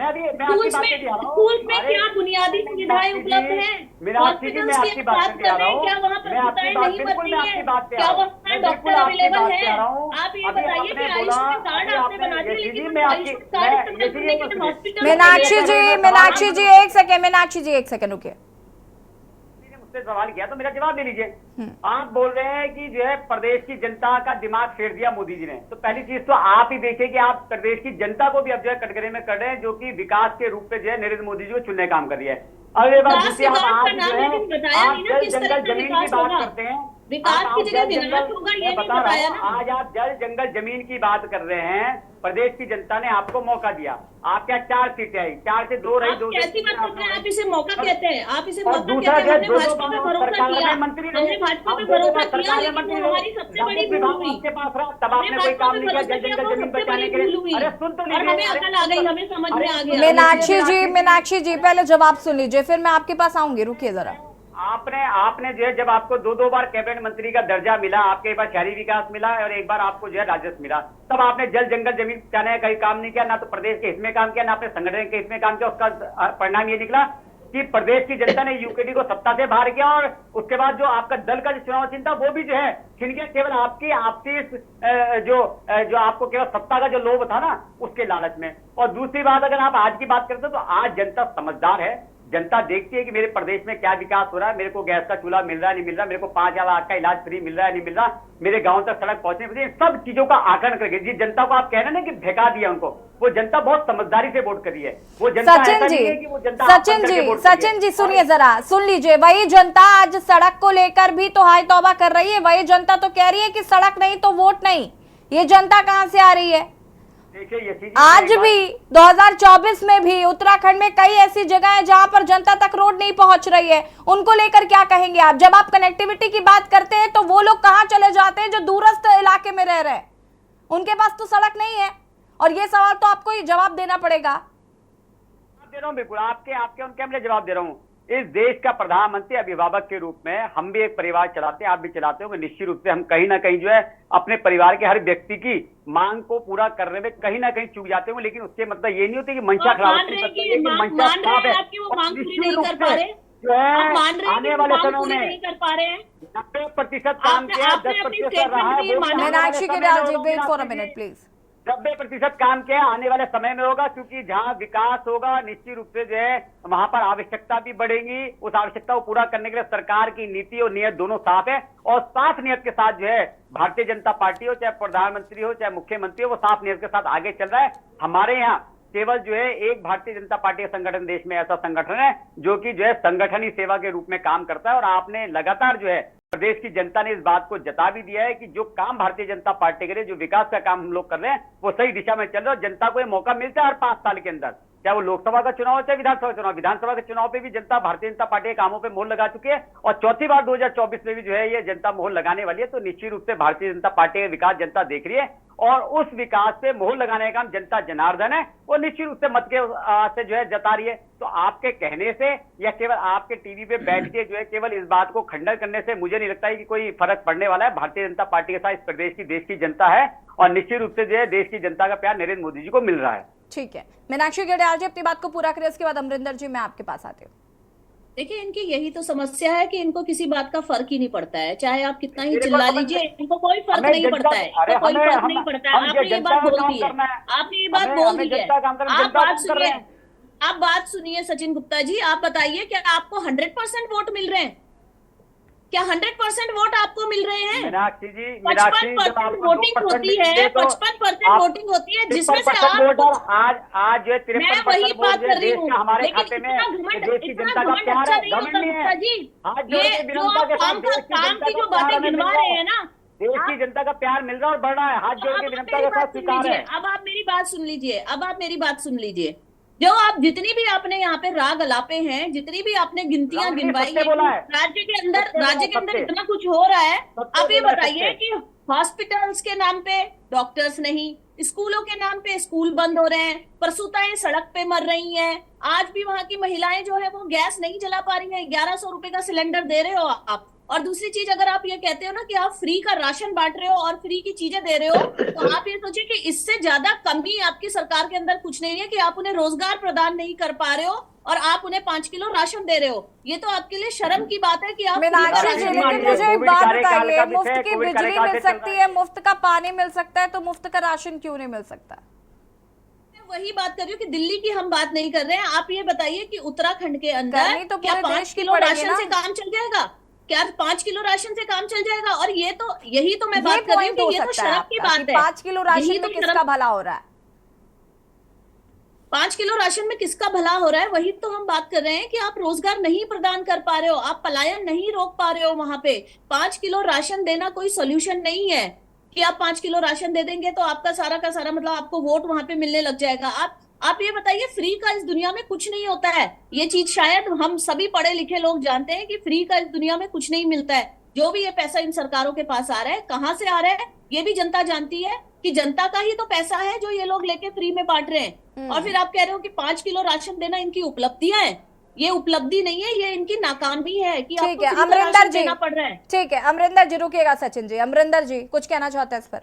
Speaker 7: आपकी बात कर रहा हूँ।
Speaker 9: स्कूल में क्या बुनियादी सुविधाएं उपलब्ध हैं?
Speaker 7: मीनाक्षी जी मैं आपकी बात कर रहा हूँ, मैं आपकी बात बिल्कुल मैं आपकी बात कर रहा हूँ, मैं बिल्कुल आपकी बात कर रहा हूँ। अभी आपने बोला,
Speaker 1: मीनाक्षी जी एक सेकंड रुकिए।
Speaker 7: मुझसे सवाल किया तो मेरा जवाब दे लीजिए। आप बोल रहे हैं कि जो है प्रदेश की जनता का दिमाग फेर दिया मोदी जी ने, तो पहली चीज तो आप ही देखिए कि आप प्रदेश की जनता को भी अब जो है कटघरे में कर रहे हैं, जो कि विकास के रूप में जो है नरेंद्र मोदी जी को चुनने का काम कर रही है। अब ये बात दूसरी, आप आज जो है आप जल जंगल जमीन की बात करते हैं,
Speaker 9: विकास की जगह विनाश होगा ये नहीं बताया ना।
Speaker 7: आज आप जल जंगल जमीन की बात कर रहे हैं। प्रदेश की जनता ने आपको मौका दिया, आप क्या 4 सीटें आई, 4 से 2 रही, 2
Speaker 9: कैसी बात करते हैं? आप इसे मौका कहते हैं, आप इसे
Speaker 7: और
Speaker 9: मौका
Speaker 7: दूसरा
Speaker 9: कहते हैं।
Speaker 7: जो
Speaker 9: हमने भाजपा पे भरोसा किया,
Speaker 7: मंत्री
Speaker 9: हमने भाजपा पे भरोसा किया, लेकिन वो हमारी सबसे बड़ी भूल हुई।
Speaker 7: आपके पास रहा तब आपने कोई काम नहीं किया जल जंगल जमीन बचाने के लिए। अरे सुन तो
Speaker 9: और हमें अकल आ गई, हमें समझ में आ गया।
Speaker 1: मीनाक्षी जी पहले जवाब सुन लीजिए, फिर मैं आपके पास आऊंगी, रुकिए जरा।
Speaker 7: आपने जो है जब आपको 2 बार कैबिनेट मंत्री का दर्जा मिला, आपके एक बार शहरी विकास मिला और एक बार आपको जो है राजस्व मिला, तब आपने जल जंगल जमीन बचाने का कहीं काम नहीं किया, ना तो प्रदेश के हित में काम किया, ना अपने संगठन के हित में काम किया। उसका परिणाम ये निकला कि प्रदेश की जनता ने यूकेडी को सत्ता से बाहर किया और उसके बाद जो आपका दल का जो चुनाव चिन्ह था वो भी जो है छिन गया, केवल आपकी आपसी जो आपको केवल सत्ता का जो लोभ था ना उसके लालच में। और दूसरी बात, अगर आप आज की बात करते हो तो आज जनता समझदार है, जनता देखती है कि मेरे प्रदेश में क्या विकास हो रहा है, मेरे को गैस का चूल्हा मिल रहा है नहीं मिल रहा, मेरे को 5 लाख का इलाज फ्री मिल रहा है नहीं मिल रहा, मेरे गांव तक सड़क पहुंचने, सब चीजों का आकलन करके जिस जनता को आप कह रहे हैं ना कि भगा दिया उनको, वो जनता बहुत समझदारी से वोट करी है। वो जनता
Speaker 1: सचिन जी सुनिए जरा, सुन लीजिए। वही जनता आज सड़क को लेकर भी तो हाय तौबा कर रही है, वही जनता तो कह रही है कि सड़क नहीं तो वोट नहीं। ये जनता कहां से आ रही है? आज भी 2024 में भी उत्तराखंड में कई ऐसी जगह है जहां पर जनता तक रोड नहीं पहुंच रही है, उनको लेकर क्या कहेंगे आप? जब आप कनेक्टिविटी की बात करते हैं तो वो लोग कहां चले जाते हैं जो दूरस्थ इलाके में रह रहे हैं, उनके पास तो सड़क नहीं है। और ये सवाल तो आपको ही जवाब देना पड़ेगा।
Speaker 7: दे रहा हूं, बिल्कुल आपके उनके मैं जवाब दे रहा हूं। इस देश का प्रधानमंत्री अभिभावक के रूप में हम भी एक परिवार चलाते हैं, आप भी चलाते हो, निश्चित रूप से हम कहीं ना कहीं जो है अपने परिवार के हर व्यक्ति की मांग को पूरा करने में कहीं ना कहीं चूक जाते हो, लेकिन उसके मतलब ये नहीं होती कि मंशा खराब होती है, मंशा खराब है। जो है आने वाले समय में 90% काम किया, 10% रहा है।
Speaker 1: Meenakshi Kedial ji wait for a minute please.
Speaker 7: 90% काम किया आने वाले समय में होगा, क्योंकि जहां विकास होगा निश्चित रूप से जो है वहां पर आवश्यकता भी बढ़ेगी। उस आवश्यकता को पूरा करने के लिए सरकार की नीति और नियत दोनों साफ है, और साफ नियत के साथ जो है भारतीय जनता पार्टी हो, चाहे प्रधानमंत्री हो, चाहे मुख्यमंत्री हो, वो साफ नियत के साथ आगे चल रहा है। हमारे यहाँ केवल जो है एक भारतीय जनता पार्टी का संगठन देश में ऐसा संगठन है जो कि जो है संगठन ही सेवा के रूप में काम करता है, और आपने लगातार जो है प्रदेश की जनता ने इस बात को जता भी दिया है कि जो काम भारतीय जनता पार्टी करे, जो विकास का काम हम लोग कर रहे हैं, वो सही दिशा में चल रहा है। और जनता को ये मौका मिलता है हर 5 साल के अंदर, चाहे वो लोकसभा का चुनाव हो चाहे विधानसभा चुनाव। विधानसभा के चुनाव पे भी जनता भारतीय जनता पार्टी के कामों पे मोहर लगा चुकी है, और चौथी बार 2024 में भी जो है ये जनता मोहर लगाने वाली है। तो निश्चित रूप से भारतीय जनता पार्टी का विकास जनता देख रही है, और उस विकास पे मोहर लगाने का काम जनता जनार्दन है, वो निश्चित रूप से मत के से जो है जता रही है। तो आपके कहने से या केवल आपके टीवी पे बैठ के जो है केवल इस बात को खंडन करने से मुझे नहीं लगता है कि कोई फर्क पड़ने वाला है। भारतीय जनता पार्टी के साथ इस प्रदेश की देश की जनता है, और निश्चित रूप से जो है देश की जनता का प्यार नरेंद्र मोदी जी को मिल रहा है।
Speaker 1: ठीक है, मीनाक्षी केडियाल जी अपनी बात को पूरा करें, उसके बाद अमरिंदर जी मैं आपके पास आती हूँ।
Speaker 9: देखिए, इनकी यही तो समस्या है कि इनको किसी बात का फर्क ही नहीं पड़ता है, चाहे आप कितना ही चिल्ला लीजिए, इनको कोई फर्क नहीं पड़ता है, इनको कोई फर्क नहीं पड़ता है। आपने ये बात बोल दी है, आपने ये बात बोल दी है। आप बात सुनिए, आप बात सुनिए सचिन गुप्ता जी, आप बताइए क्या आपको 100% वोट मिल रहे हैं? क्या 100% वोट आपको मिल रहे हैं?
Speaker 7: मीनाक्षी जी
Speaker 9: 55% वोटिंग होती है, 55% वोटिंग होती है, जिसमें से आप
Speaker 7: आज जो है
Speaker 9: मैं वही बात कर रही हूँ,
Speaker 7: हमारे खाते में देश की जनता का प्यार है, घमंड नहीं है
Speaker 9: जी।
Speaker 7: ये जो आप
Speaker 9: काम की जो बातें गिनवा रहे हैं ना,
Speaker 7: देश की जनता का प्यार मिल रहा है और बढ़ रहा है, हाथ जोड़ के विनम्रता के साथ स्वीकार है।
Speaker 9: अब आप मेरी बात सुन लीजिए, अब आप मेरी बात सुन लीजिए। जो आप जितनी भी आपने यहाँ पे राग अलापे हैं, जितनी भी आपने गिनतियां गिनवाई है, राज्य के अंदर इतना कुछ हो रहा है। आप ये बताइए कि हॉस्पिटल्स के नाम पे डॉक्टर्स नहीं, स्कूलों के नाम पे स्कूल बंद हो रहे हैं, प्रसूताएं सड़क पे मर रही हैं, आज भी वहां की महिलाएं जो है वो गैस नहीं जला पा रही हैं, 1100 रुपए का सिलेंडर दे रहे हो आप। और दूसरी चीज, अगर आप ये कहते हो ना कि आप फ्री का राशन बांट रहे हो और फ्री की चीजें दे रहे हो, तो आप ये सोचिए कि इससे ज्यादा कमी आपकी सरकार के अंदर कुछ नहीं है कि आप उन्हें रोजगार प्रदान नहीं कर पा रहे हो और आप उन्हें 5 किलो राशन दे रहे हो। ये तो आपके लिए शर्म की बात है कि आप
Speaker 1: मीनाक्षी जी, लेकिन मुझे एक बात बताइए, मुफ्त की बिजली मिल सकती है, मुफ्त का पानी मिल सकता है, तो मुफ्त का राशन क्यों नहीं मिल सकता?
Speaker 9: वही बात कर रही हूँ कि दिल्ली की हम बात नहीं कर रहे हैं। आप ये बताइए कि उत्तराखंड के अंदर
Speaker 1: करनी तो
Speaker 9: क्या
Speaker 1: पूरे
Speaker 9: 5
Speaker 1: देश की
Speaker 9: किलो
Speaker 1: पड़ेगी
Speaker 9: राशन
Speaker 1: ना।
Speaker 9: से काम चल जाएगा? क्या 5 किलो राशन से काम चल जाएगा? और यही तो मैं
Speaker 1: ये
Speaker 9: बात कर रही हूँ
Speaker 1: पॉइंट हो
Speaker 9: कि ये तो
Speaker 1: सकता है
Speaker 9: शर्म की
Speaker 1: आपका कि
Speaker 9: बात है।
Speaker 1: 5 किलो राशन
Speaker 9: यही
Speaker 1: में
Speaker 9: तो
Speaker 1: किसका
Speaker 9: शर्म,
Speaker 1: भला हो रहा है?
Speaker 9: 5 किलो राशन में किसका भला हो रहा है, वही तो हम बात कर रहे हैं कि आप रोजगार नहीं प्रदान कर पा रहे हो, आप पलायन नहीं रोक पा रहे हो वहां पे। 5 किलो राशन देना कोई सोल्यूशन नहीं है कि आप 5 किलो राशन दे देंगे तो आपका सारा का सारा मतलब आपको वोट वहां पे मिलने लग जाएगा। आप ये बताइए, फ्री का इस दुनिया में कुछ नहीं होता है। ये चीज शायद हम सभी पढ़े लिखे लोग जानते हैं कि फ्री का इस दुनिया में कुछ नहीं मिलता है। जो भी ये पैसा इन सरकारों के पास आ रहा है, कहां से आ रहा है, ये भी जनता जानती है कि जनता का ही तो पैसा है जो ये लोग लेके फ्री में बांट रहे हैं। और फिर आप कह रहे हो कि 5 किलो राशन देना इनकी उपलब्धियां है। ये उपलब्धि नहीं है, ये इनकी नाकामी है कि
Speaker 1: ठीक
Speaker 9: आपको
Speaker 1: है
Speaker 9: फ्री का
Speaker 1: अमरिंदर
Speaker 9: राशन
Speaker 1: जी,
Speaker 9: देना पड़ रहा है।
Speaker 1: ठीक है अमरिंदर जी, रुकिएगा सचिन जी। अमरिंदर जी कुछ कहना चाहते हैं इस पर?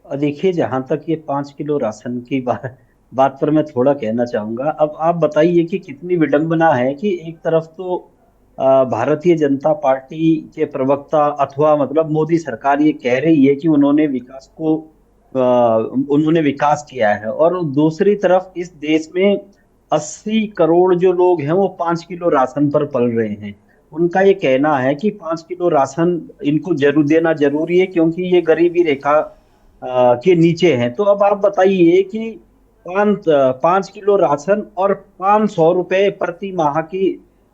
Speaker 8: देखिए, जहां तक ये 5 किलो राशन की बात पर मैं थोड़ा कहना चाहूंगा। अब आप बताइए कि कितनी विडंबना है कि एक तरफ तो भारतीय जनता पार्टी के प्रवक्ता अथवा मतलब मोदी सरकार ये कह रही है कि उन्होंने विकास किया है, और दूसरी तरफ इस देश में 80 करोड़ जो लोग हैं वो 5 किलो राशन पर पल रहे हैं। उनका ये कहना है कि 5 किलो राशन इनको जरूर देना जरूरी है क्योंकि ये गरीबी रेखा के नीचे हैं। तो अब आप बताइए कि 5 किलो राशन और 500 रुपए प्रति माह की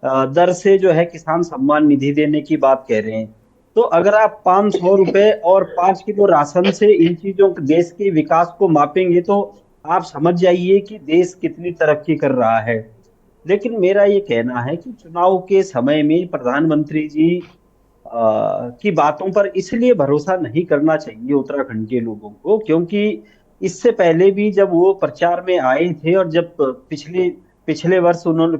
Speaker 8: दर से जो है किसान सम्मान निधि देने की बात कह रहे हैं। तो अगर आप 500 रुपए और 5 किलो राशन से इन चीजों देश के विकास को मापेंगे तो आप समझ जाइए कि देश कितनी तरक्की कर रहा है। लेकिन मेरा ये कहना है कि चुनाव के समय में प्रधानमंत्री जी की बातों पर इसलिए भरोसा नहीं करना चाहिए उत्तराखंड के लोगों को, क्योंकि इससे पहले भी जब वो प्रचार में आए थे और जब पिछले वर्ष उन्होंने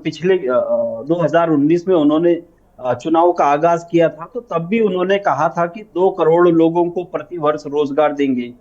Speaker 8: 2019 में उन्होंने चुनाव का आगाज किया था, तो तब भी उन्होंने कहा था कि 2 करोड़ लोगों को प्रति वर्ष रोजगार देंगे।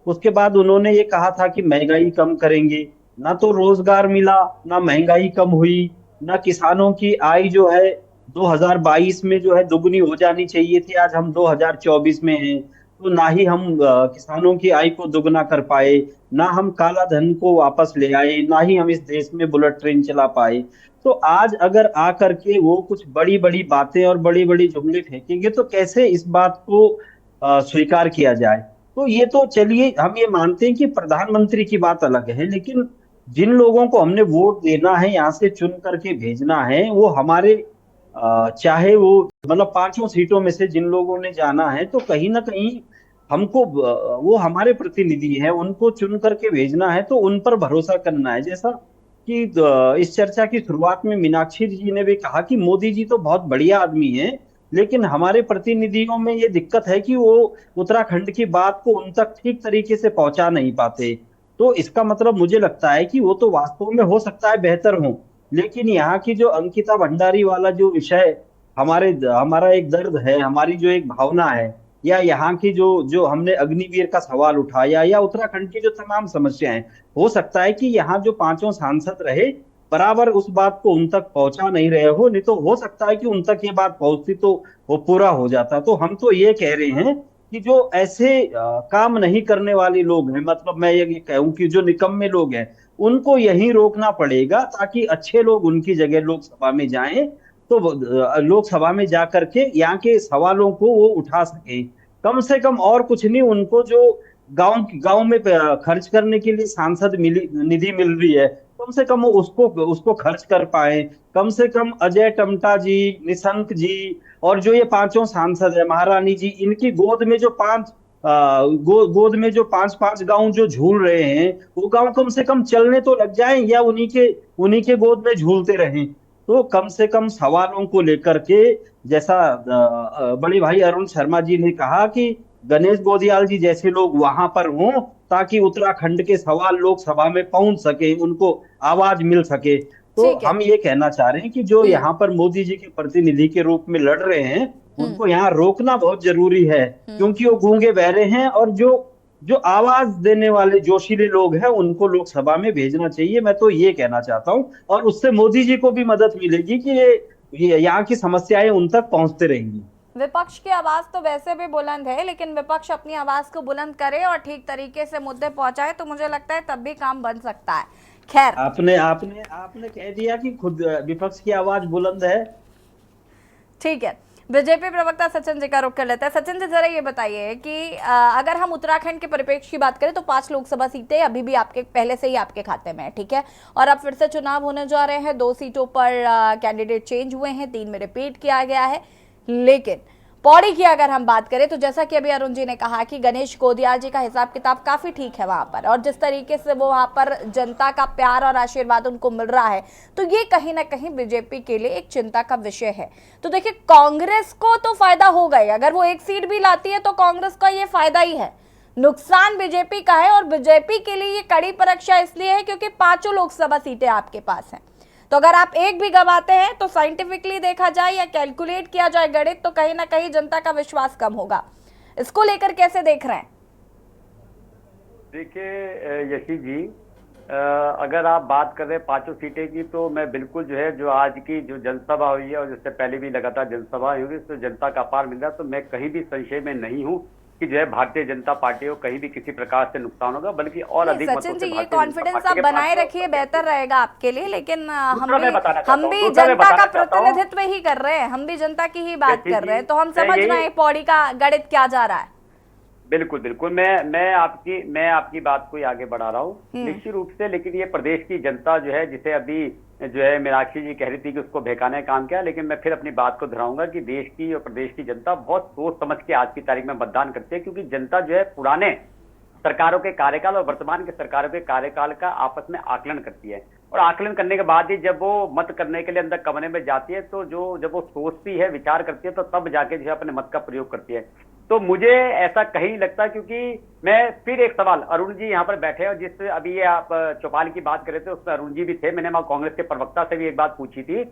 Speaker 8: उसके बाद उन्होंने ये कहा था कि महंगाई कम करेंगे। ना तो रोजगार मिला, ना महंगाई कम हुई, ना किसानों की आय जो है 2022 में जो है दुगनी हो जानी चाहिए थी, आज हम 2024 में हैं। तो ना ही हम किसानों की आय को दुगना कर पाए, ना हम काला धन को वापस ले आए, ना ही हम इस देश में बुलेट ट्रेन चला पाए। तो आज अगर आकर के वो कुछ बड़ी बड़ी बातें और बड़ी बड़ी जुमले फेंकेंगे तो कैसे इस बात को स्वीकार किया जाए। तो ये तो चलिए हम ये मानते हैं कि प्रधानमंत्री की बात अलग है, लेकिन जिन लोगों को हमने वोट देना है, यहाँ से चुन करके भेजना है, वो हमारे चाहे वो मतलब 5 सीटों में से जिन लोगों ने जाना है, तो कहीं ना कहीं हमको वो हमारे प्रतिनिधि है, उनको चुन करके भेजना है, तो उन पर भरोसा करना है। जैसा कि इस चर्चा की शुरुआत में मीनाक्षी जी ने भी कहा कि मोदी जी तो बहुत बढ़िया आदमी है, लेकिन हमारे प्रतिनिधियों में ये दिक्कत है कि वो उत्तराखंड की बात को उन तक ठीक तरीके से पहुंचा नहीं पाते। तो इसका मतलब मुझे लगता है कि वो तो वास्तव में हो सकता है बेहतर हो, लेकिन यहाँ की जो अंकिता भंडारी वाला जो विषय हमारा एक दर्द है, हमारी जो एक भावना है, या यहाँ की जो हमने अग्निवीर का सवाल उठाया, या उत्तराखंड की जो तमाम समस्याएं, हो सकता है कि यहाँ जो 5 सांसद रहे बराबर उस बात को उन तक पहुंचा नहीं रहे हो, नहीं तो हो सकता है कि उन तक ये बात पहुंचती तो वो पूरा हो जाता। तो हम तो ये कह रहे हैं कि जो ऐसे काम नहीं करने वाले लोग हैं, मतलब मैं ये कहूं कि जो निकम्मे लोग हैं, उनको यही रोकना पड़ेगा ताकि अच्छे लोग उनकी जगह लोकसभा में जाएं, तो लोकसभा में जा करके यहाँ के सवालों को वो उठा सके। कम से कम और कुछ नहीं, उनको जो गांव में खर्च करने के लिए सांसद निधि मिल रही है, कम से कम वो उसको खर्च कर पाए। कम से कम अजय टम्टा जी, निशंक जी और जो ये 5 सांसद है, महारानी जी, इनकी गोद में जो 5 गांव जो झूल रहे हैं, वो गांव कम से कम चलने तो लग जाएं, या उन्हीं के गोद में झूलते रहें। तो कम से कम सवालों को लेकर के, जैसा बड़े भाई अरुण शर्मा जी ने कहा कि गणेश गोदियाल जी जैसे लोग वहां पर हों, ताकि उत्तराखंड के सवाल लोकसभा में पहुंच सके, उनको आवाज मिल सके। तो हम ये कहना चाह रहे हैं कि जो यहाँ पर मोदी जी के प्रतिनिधि के रूप में लड़ रहे हैं, उनको यहाँ रोकना बहुत जरूरी है, क्योंकि वो गूंगे बहरे हैं, और जो आवाज देने वाले जोशीले लोग हैं उनको लोकसभा में भेजना चाहिए। मैं तो ये कहना चाहता हूँ, और उससे मोदी जी को भी मदद मिलेगी कि ये यहाँ की समस्याएं उन तक पहुंचते रहेंगी।
Speaker 1: विपक्ष की आवाज तो वैसे भी बुलंद है, लेकिन विपक्ष अपनी आवाज को बुलंद करे और ठीक तरीके से मुद्दे पहुंचाए तो मुझे लगता है तब भी काम बन सकता है। खैर,
Speaker 8: आपने कह दिया कि खुद विपक्ष की आवाज बुलंद है।
Speaker 1: ठीक है, बीजेपी प्रवक्ता सचिन जी का रुख कर लेते हैं। सचिन जी, जरा ये बताइए कि अगर हम उत्तराखंड के परिप्रेक्ष्य की बात करें तो 5 लोकसभा सीटें अभी भी आपके पहले से ही आपके खाते में है, ठीक है, और अब फिर से चुनाव होने जा रहे हैं। 2 सीटों पर कैंडिडेट चेंज हुए हैं, 3 में रिपीट किया गया है। लेकिन पौड़ी की अगर हम बात करें तो जैसा कि अभी अरुण जी ने कहा कि गणेश गोदियाल जी का हिसाब किताब काफी ठीक है वहां पर, और जिस तरीके से वो वहां पर जनता का प्यार और आशीर्वाद उनको मिल रहा है, तो ये कहीं ना कहीं बीजेपी के लिए एक चिंता का विषय है। तो देखिए, कांग्रेस को तो फायदा होगा ही, अगर वो 1 सीट भी लाती है तो कांग्रेस का ये फायदा ही है। नुकसान बीजेपी का है, और बीजेपी के लिए ये कड़ी परीक्षा इसलिए है क्योंकि 5 लोकसभा सीटें आपके पास हैं। तो अगर आप एक भी गंवाते हैं तो साइंटिफिकली देखा जाए या कैलकुलेट किया जाए गणित, तो कहीं ना कहीं जनता का विश्वास कम होगा। इसको लेकर कैसे देख रहे हैं?
Speaker 7: देखिए यशी जी, अगर आप बात कर रहे हैं 5 सीटें की, तो मैं बिल्कुल जो है, जो आज की जो जनसभा हुई है और जिससे पहले भी लगातार जनसभा हुई, तो जनता का अपार मिल रहा है, तो मैं कहीं भी संशय में नहीं हूँ कि जो है भारतीय जनता पार्टी को कहीं भी किसी प्रकार से नुकसान होगा, बल्कि और अधिक
Speaker 1: सचिन जी, ये कॉन्फिडेंस आप बनाए रखिए, बेहतर रहेगा आपके लिए। लेकिन हम भी जनता का प्रतिनिधित्व ही कर रहे हैं, हम भी जनता की ही बात कर रहे हैं, तो हम समझ रहे हैं पौड़ी का गणित क्या जा रहा है।
Speaker 7: बिल्कुल बिल्कुल, मैं आपकी बात को ही आगे बढ़ा रहा हूँ निश्चित रूप से। लेकिन ये प्रदेश की जनता जो है, जिसे अभी जो है मीनाक्षी जी कह रही थी कि उसको बहकाने का काम किया, लेकिन मैं फिर अपनी बात को दोहराऊंगा कि देश की और प्रदेश की जनता बहुत सोच समझ के आज की तारीख में मतदान करती है, क्योंकि जनता जो है पुराने सरकारों के कार्यकाल और वर्तमान के सरकारों के कार्यकाल का आपस में आकलन करती है, और आकलन करने के बाद ही जब वो मत करने के लिए अंदर कमरे में जाती है, तो जब वो सोचती है, विचार करती है, तो तब जाके जो है अपने मत का प्रयोग करती है। तो मुझे ऐसा कहीं लगता है, क्योंकि मैं फिर एक सवाल, अरुण जी यहाँ पर बैठे हैं और जिस अभी ये आप चौपाल की बात कर रहे थे उसमें अरुण जी भी थे, मैंने कांग्रेस के प्रवक्ता से भी एक बात पूछी थी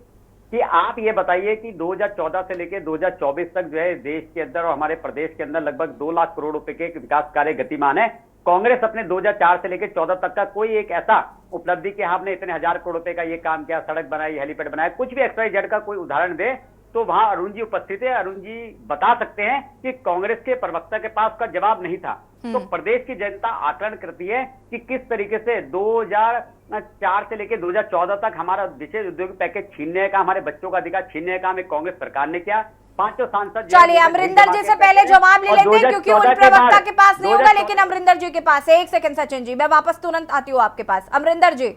Speaker 7: कि आप ये बताइए कि 2014 से लेकर 2024 तक जो है देश के अंदर और हमारे प्रदेश के अंदर लगभग 2 लाख करोड़ रुपए के विकास कार्य गतिमान है। कांग्रेस अपने 2004 से लेकर 14 तक का कोई एक ऐसा उपलब्धि कि हमने इतने 1000 करोड़ रुपए का ये काम किया, सड़क बनाई, हेलीपैड बनाया, कुछ भी XYZ का कोई उदाहरण दे तो वहां अरुण जी उपस्थित है, अरुण जी बता सकते हैं कि कांग्रेस के प्रवक्ता के पास का जवाब नहीं था। तो प्रदेश की जनता आकलन करती है कि किस तरीके से 2004 से लेकर 2014 तक हमारा विशेष उद्योग पैकेज छीनने का, हमारे बच्चों का अधिकार छीनने का एक कांग्रेस सरकार ने किया। 5 सांसद,
Speaker 1: चलिए अमरिंदर जी से पहले जवाब ले लेते हैं क्योंकि उन प्रवक्ता के पास नहीं होगा, लेकिन अमरिंदर जी के पास है। 1 सेकंड सचिन जी, मैं वापस तुरंत आती हूँ आपके पास। अमरिंदर जी,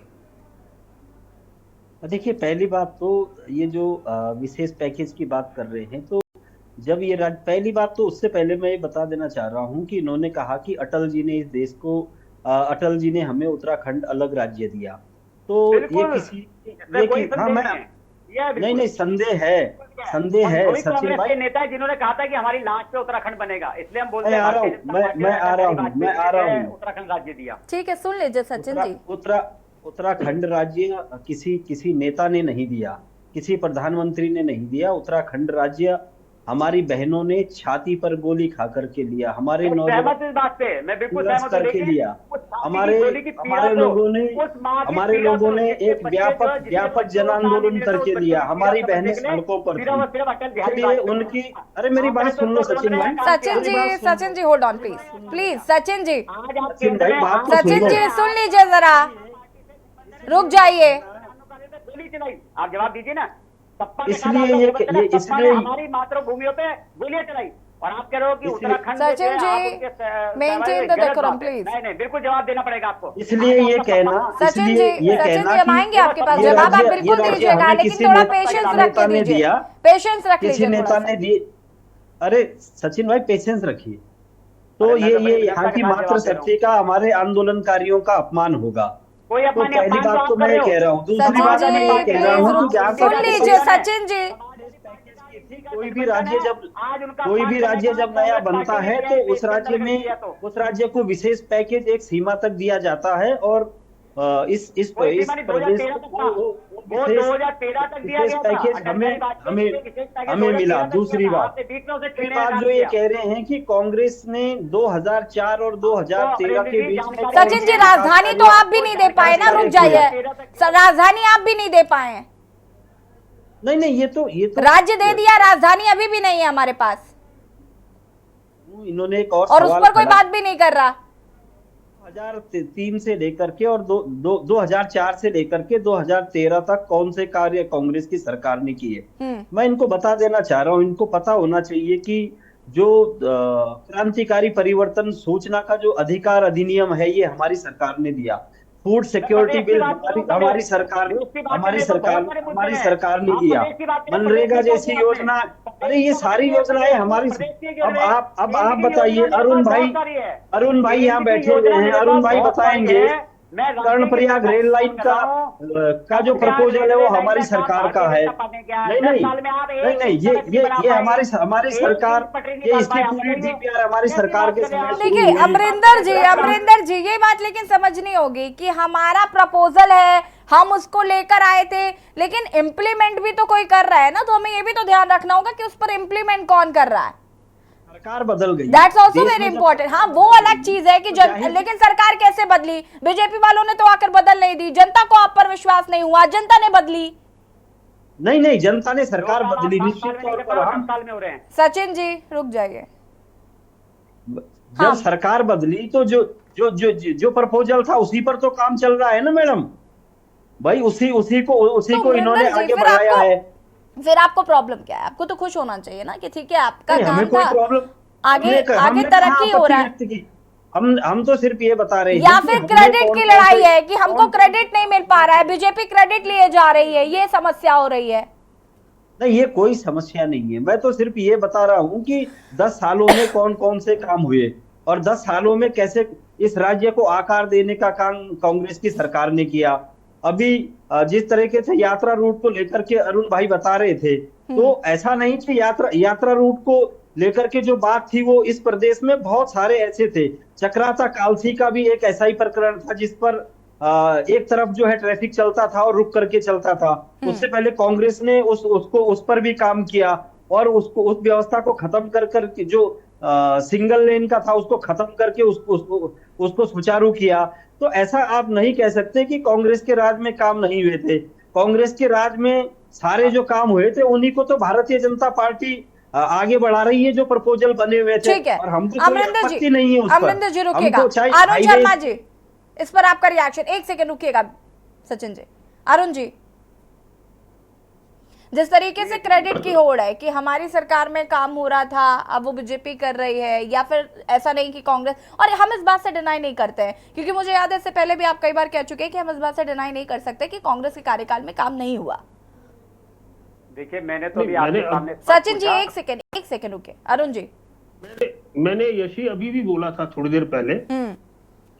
Speaker 8: देखिए, पहली बात तो ये जो विशेष पैकेज की बात कर रहे हैं, तो जब ये पहली बात तो उससे पहले मैं ये बता देना चाह रहा हूं कि इन्होंने कहा कि अटल जी ने इस देश को, अटल जी ने हमें उत्तराखंड अलग राज्य दिया, तो ये किसी हाँ, मैं नहीं संदेह है सचिन भाई,
Speaker 7: नेता जिन्होंने कहा था कि हमारी लाश पे उत्तराखंड बनेगा, इसलिए हम बोलते हैं
Speaker 8: मैं आ रहा हूँ
Speaker 7: उत्तराखंड राज्य दिया।
Speaker 1: ठीक है, सुन लीजिए सचिन जी।
Speaker 8: उत्तराखंड राज्य किसी नेता ने नहीं दिया, किसी प्रधानमंत्री ने नहीं दिया। उत्तराखंड राज्य हमारी बहनों ने छाती पर गोली खा करके लिया, हमारे नौजवान
Speaker 7: इस बात पे मैं बिल्कुल
Speaker 8: करके लिया, हमारे लोगों ने एक व्यापक जन आंदोलन करके लिया, हमारी बहनें सड़कों पर थी। उनकी, अरे मेरी बात सुन लो सचिन भाई।
Speaker 1: Sachin ji hold on please Sachin ji
Speaker 8: बात
Speaker 1: सचिन जी सुन लीजिए जरा, रुक जाइए,
Speaker 7: आप जवाब दीजिए ना।
Speaker 8: इसलिए
Speaker 7: हमारी मातृभूमियों पे गोलियां चलाई और आप कह रहे हो कि Uttarakhand.
Speaker 1: Sachin ji maintain the decorum please.
Speaker 7: नहीं बिल्कुल जवाब देना पड़ेगा आपको।
Speaker 8: इसलिए ये कहना,
Speaker 1: सचिन जी हम आएंगे आपके पास, जवाब आप बिल्कुल दीजिएगा, लेकिन थोड़ा पेशेंस रख के दीजिए, पेशेंस रख लीजिए।
Speaker 8: किसी नेता ने दिए, अरे सचिन भाई पेशेंस रखिए। तो ये यहाँ की मातृशक्ति का हमारे आंदोलनकारियों का अपमान होगा। तो पहली बात तो मैं ये कह रहा हूँ, दूसरी बात मैं ये कह रहा हूँ कि
Speaker 1: सुन लीजिए सचिन जी,
Speaker 8: कोई भी राज्य जब नया बनता है तो उस राज्य को विशेष पैकेज एक सीमा तक दिया जाता है, और इस प्रदेश को विशेष पैकेज हमें मिला। दूसरी बात जो ये कह रहे हैं कि कांग्रेस ने 2004 और 2013 के बीच में,
Speaker 1: सचिन जी राजधानी तो आप भी नहीं दे पाए ना, रुक जाइए, राजधानी आप भी नहीं दे पाए।
Speaker 8: नहीं, ये तो
Speaker 1: राज्य दे दिया, राजधानी अभी भी नहीं है हमारे पास,
Speaker 8: इन्होंने एक और
Speaker 1: और उस
Speaker 8: सवाल
Speaker 1: पर कोई
Speaker 8: खड़ा-
Speaker 1: बात भी नहीं कर रहा।
Speaker 8: 2003 से लेकर के और 2004 से लेकर के 2013 तक कौन से कार्य कांग्रेस की सरकार ने किए, मैं इनको बता देना चाह रहा हूं। इनको पता होना चाहिए कि जो क्रांतिकारी परिवर्तन सूचना का जो अधिकार अधिनियम है, ये हमारी सरकार ने दिया। फूड सिक्योरिटी बिल हमारी सरकार ने दिया। मनरेगा जैसी योजना, अरे ये सारी योजनाएं हमारी। अब आप बताइए, अरुण भाई यहाँ बैठे हुए हैं, अरुण भाई बताएंगे कर्णप्रयाग रेल लाइन का जो प्रपोजल है वो हमारी सरकार का है। नहीं, ये हमारी सरकार, ये इसकी पूरी डीपीआर हमारी सरकार के समय शुरू
Speaker 1: देखिए
Speaker 8: हुई।
Speaker 1: अमरिंदर जी ये बात लेकिन समझनी होगी कि हमारा प्रपोजल है, हम उसको लेकर आए थे, लेकिन इम्प्लीमेंट भी तो कोई कर रहा है ना, तो हमें ये भी तो ध्यान रखना होगा कि उस पर इम्प्लीमेंट कौन कर रहा है।
Speaker 8: सरकार बदल गई,
Speaker 1: दैट्स ऑल्सो वेरी इंपॉर्टेंट। हाँ, वो अलग चीज है कि लेकिन सरकार कैसे बदली? बीजेपी वालों ने तो आकर बदल नहीं दी, जनता को आप पर विश्वास नहीं हुआ, जनता ने बदली।
Speaker 8: नहीं, जनता ने सरकार बदली निश्चित तौर पर। हम
Speaker 7: साल में हो रहे हैं।
Speaker 1: सचिन जी रुक जाइए।
Speaker 8: जब सरकार बदली तो जो प्रपोजल था उसी पर तो काम चल रहा है ना मैडम भाई, उसी को इन्होंने आगे बढ़ाया है।
Speaker 1: फिर आपको प्रॉब्लम क्या है? आपको तो खुश होना चाहिए ना कि ठीक है आपका काम
Speaker 8: हमें कोई
Speaker 1: था,
Speaker 8: प्रॉब्लम
Speaker 1: आगे तरक्की हो रहा है।
Speaker 8: हम तो सिर्फ ये बता रहे हैं,
Speaker 1: या फिर क्रेडिट की लड़ाई है कि हमको क्रेडिट नहीं मिल पा रहा है, बीजेपी क्रेडिट लिए जा रही है, ये समस्या हो रही है।
Speaker 8: नहीं, ये कोई समस्या नहीं है। मैं तो सिर्फ ये बता रहा हूँ कि 10 सालों में कौन कौन से काम हुए और 10 सालों में कैसे इस राज्य को आकार देने का काम कांग्रेस की सरकार ने किया। अभी जिस तरीके से यात्रा रूट को लेकर के अरुण भाई बता रहे थे, तो ऐसा नहीं कि यात्रा रूट को लेकर के जो बात थी वो इस प्रदेश में बहुत सारे ऐसे थे। चक्राता कालसी का भी एक ऐसा ही प्रकरण था जिस पर एक तरफ जो है ट्रैफिक चलता था और रुक करके चलता था। उससे पहले कांग्रेस ने उस पर भी काम किया और उस व्यवस्था को खत्म कर जो सिंगल लेन का था उसको खत्म करके उसको सुचारू किया। तो ऐसा आप नहीं कह सकते कि कांग्रेस के राज में काम नहीं हुए थे। कांग्रेस के राज में सारे जो काम हुए थे उन्हीं को तो भारतीय जनता पार्टी आगे बढ़ा रही है, जो प्रपोजल बने हुए थे।
Speaker 1: ठीक है,
Speaker 8: और हमको
Speaker 1: अमरिंदर
Speaker 8: आपत्ति नहीं है उस पर।
Speaker 1: अमरिंदर जी रुकिएगा,
Speaker 8: हमको
Speaker 1: अरुण शर्मा जी इस पर आपका रिएक्शन, एक सेकंड रुकिएगा सचिन जी। अरुण जी, जिस तरीके से क्रेडिट की होड़ है कि हमारी सरकार में काम हो रहा था, अब वो बीजेपी कर रही है, या फिर ऐसा नहीं कि कांग्रेस, और हम इस बात से डिनाई नहीं करते हैं क्योंकि मुझे याद है इससे पहले भी आप कई बार कह चुके हैं कि हम इस बात से डिनाई नहीं कर सकते कि कांग्रेस के कार्यकाल में काम नहीं हुआ।
Speaker 7: देखिए मैंने तो भी आपके सामने
Speaker 1: सचिन जी एक सेकंड रुके। अरुण जी,
Speaker 10: मैंने यशी अभी भी बोला था थोड़ी देर पहले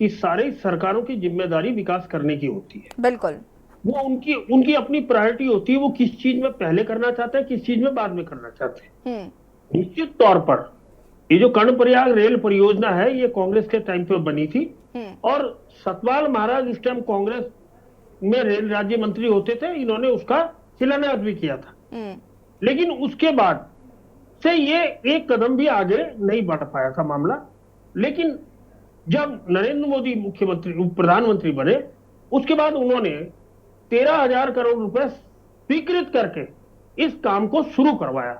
Speaker 10: कि सारी सरकारों की जिम्मेदारी विकास करने की होती है।
Speaker 1: बिल्कुल,
Speaker 10: वो उनकी अपनी प्रायोरिटी होती है, वो किस चीज में पहले करना चाहते हैं, किस चीज में बाद में करना चाहते हैं। निश्चित तौर पर ये जो कर्णप्रयाग रेल परियोजना है ये कांग्रेस के टाइम पे बनी थी और सतपाल महाराज इस टाइम कांग्रेस में रेल राज्य मंत्री होते थे, इन्होंने उसका शिलान्यास भी किया था। लेकिन उसके बाद से ये एक कदम भी आगे नहीं बढ़ पाया था मामला। लेकिन जब नरेंद्र मोदी मुख्यमंत्री प्रधानमंत्री बने उसके बाद उन्होंने 13,000 करोड़ रुपए स्वीकृत करके इस काम को शुरू करवाया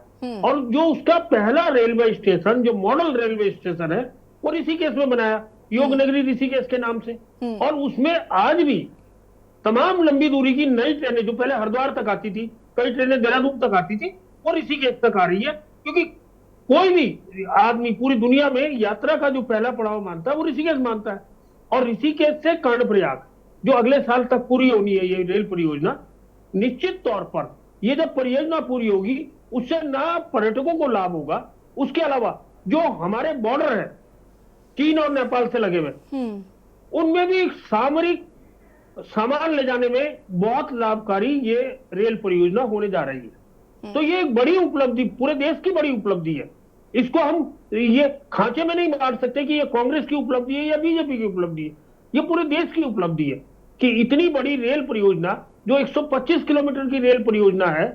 Speaker 10: और जो उसका पहला रेलवे स्टेशन, जो मॉडल रेलवे स्टेशन है, वो ऋषिकेश में बनाया, योग नगरी ऋषिकेश के नाम से। और उसमें आज भी तमाम लंबी दूरी की नई ट्रेनें जो पहले हरिद्वार तक आती थी, कई ट्रेनें देहरादून तक आती थी, वो ऋषिकेश तक आ रही है। क्योंकि कोई भी आदमी पूरी दुनिया में यात्रा का जो पहला पड़ाव मानता है वो ऋषिकेश मानता है। और ऋषिकेश से कर्णप्रयाग जो अगले साल तक पूरी होनी है ये रेल परियोजना, निश्चित तौर पर ये जब परियोजना पूरी होगी उससे ना पर्यटकों को लाभ होगा, उसके अलावा जो हमारे बॉर्डर है चीन और नेपाल से लगे हुए उनमें भी सामरिक सामान ले जाने में बहुत लाभकारी ये रेल परियोजना होने जा रही है। तो ये एक बड़ी उपलब्धि, पूरे देश की बड़ी उपलब्धि है। इसको हम ये खांचे में नहीं बांट सकते कि ये कांग्रेस की उपलब्धि है या बीजेपी की उपलब्धि है, ये पूरे देश की उपलब्धि है कि इतनी बड़ी रेल परियोजना जो 125 किलोमीटर की रेल परियोजना है,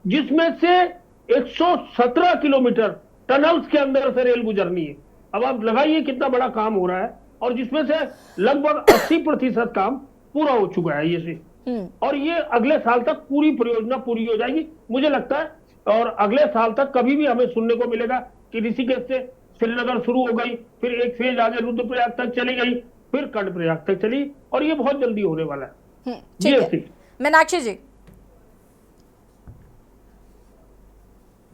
Speaker 10: जिसमें से 117 किलोमीटर टनल्स के अंदर से रेल गुजरनी है। अब आप लगाइए कितना बड़ा काम हो रहा है और जिसमें से लगभग 80% काम पूरा हो चुका है ये से और ये अगले साल तक पूरी परियोजना पूरी हो जाएगी मुझे लगता है। और अगले साल तक कभी भी हमें सुनने को मिलेगा कि ऋषिकेश से श्रीनगर शुरू हो गई, फिर एक फेज आगे रुद्रप्रयाग तक चली गई, फिर कर्णप्रयाग तक चली, और ये बहुत जल्दी होने वाला है।
Speaker 1: ठीक है मीनाक्षी जी।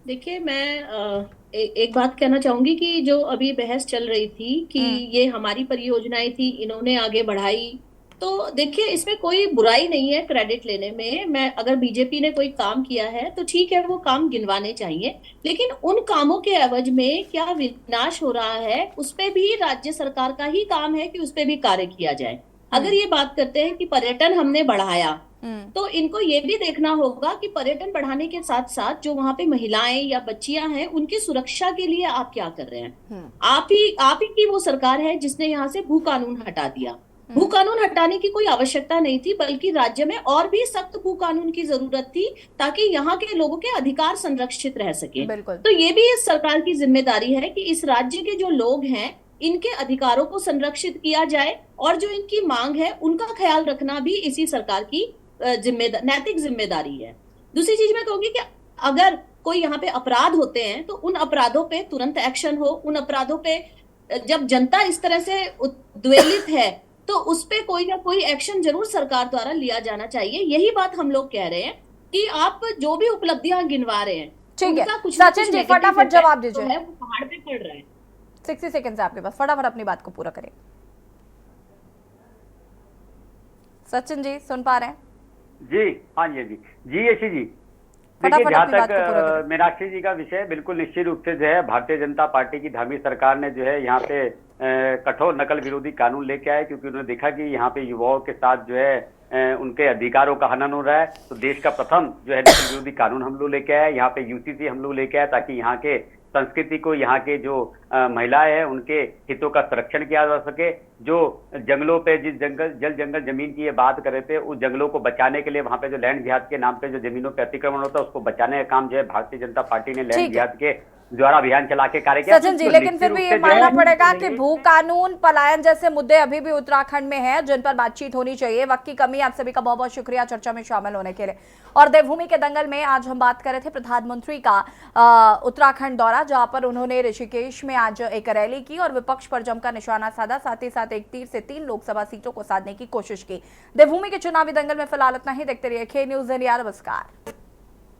Speaker 9: देखिए, मैं एक बात कहना चाहूंगी कि जो अभी बहस चल रही थी कि ये हमारी परियोजनाएं थी, इन्होंने आगे बढ़ाई, तो देखिए इसमें कोई बुराई नहीं है क्रेडिट लेने में। मैं अगर बीजेपी ने कोई काम किया है तो ठीक है, वो काम गिनवाने चाहिए, लेकिन उन कामों के एवज में क्या विनाश हो रहा है उस पे भी राज्य सरकार का ही काम है कि उस पे भी कार्य किया जाए। अगर ये बात करते हैं कि पर्यटन हमने बढ़ाया, तो इनको ये भी देखना होगा कि पर्यटन बढ़ाने के साथ साथ जो वहां पे महिलाएं या बच्चियां हैं उनकी सुरक्षा के लिए आप क्या कर रहे हैं। आप ही की वो सरकार है जिसने यहाँ से भू कानून हटा दिया। भू कानून हटाने की कोई आवश्यकता नहीं थी, बल्कि राज्य में और भी सख्त भू कानून की जरूरत थी ताकि यहाँ के लोगों के अधिकार संरक्षित रह सके। तो ये भी इस सरकार की जिम्मेदारी है कि इस राज्य के जो लोग हैं इनके अधिकारों को संरक्षित किया जाए, और जो इनकी मांग है उनका ख्याल रखना भी इसी सरकार की नैतिक जिम्मेदारी है। दूसरी चीज मैं कहूंगी कि अगर कोई यहाँ पे अपराध होते हैं तो उन अपराधों पे तुरंत एक्शन हो। उन अपराधों पे जब जनता इस तरह से उद्वेलित है तो उस पे कोई ना कोई एक्शन जरूर सरकार द्वारा लिया जाना चाहिए। यही बात हम लोग कह रहे हैं कि आप जो भी उपलब्धियां गिनवा रहे हैं,
Speaker 1: ठीक है सचिन जी फटाफट जवाब दीजिए।
Speaker 9: वो पहाड़ पे पड़ रहा है।
Speaker 1: 60 सेकंड आपके पास, फटाफट अपनी बात को पूरा करें। सचिन जी सुन पा रहे हैं?
Speaker 7: जी हाँ जी यशी जी। देखिए, जहाँ तक मीनाक्षी जी का विषय, बिल्कुल निश्चित रूप से जो है भारतीय जनता पार्टी की धामी सरकार ने जो है यहाँ पे कठोर नकल विरोधी कानून लेके आए, क्योंकि उन्होंने देखा कि यहाँ पे युवाओं के साथ जो है उनके अधिकारों का हनन हो रहा है। तो देश का प्रथम जो है नकल विरोधी कानून हम लोग लेके आए, यहाँ पे यूसीसी हम लोग लेके आए, ताकि यहाँ के संस्कृति को, यहाँ के जो महिलाएं हैं उनके हितों का संरक्षण किया जा सके। जो जंगलों पे जिस जल जंगल जमीन की ये बात कर रहे थे, उस जंगलों को बचाने के लिए वहां पे जो लैंड जिहाद के नाम पे जो जमीनों पे अतिक्रमण होता है उसको बचाने का काम जो है भारतीय जनता पार्टी ने लैंड जिहाद के द्वारा अभियान चला के कार्य किया।
Speaker 1: सचिन जी, लेकिन फिर भी ये मानना पड़ेगा कि भू कानून, पलायन जैसे मुद्दे अभी भी उत्तराखंड में हैं जिन पर बातचीत होनी चाहिए। वक्त की कमी, आप सभी का बहुत बहुत शुक्रिया चर्चा में शामिल होने के लिए। और देवभूमि के दंगल में आज हम बात कर रहे थे प्रधानमंत्री का उत्तराखंड दौरा, जहां पर उन्होंने ऋषिकेश में आज एक रैली की और विपक्ष पर जमकर निशाना साधा, साथ ही साथ एक तीर से 3 लोकसभा सीटों को साधने की कोशिश की। देवभूमि के चुनावी दंगल में फिलहाल इतना ही। देखते रहिए K News इंडिया। नमस्कार।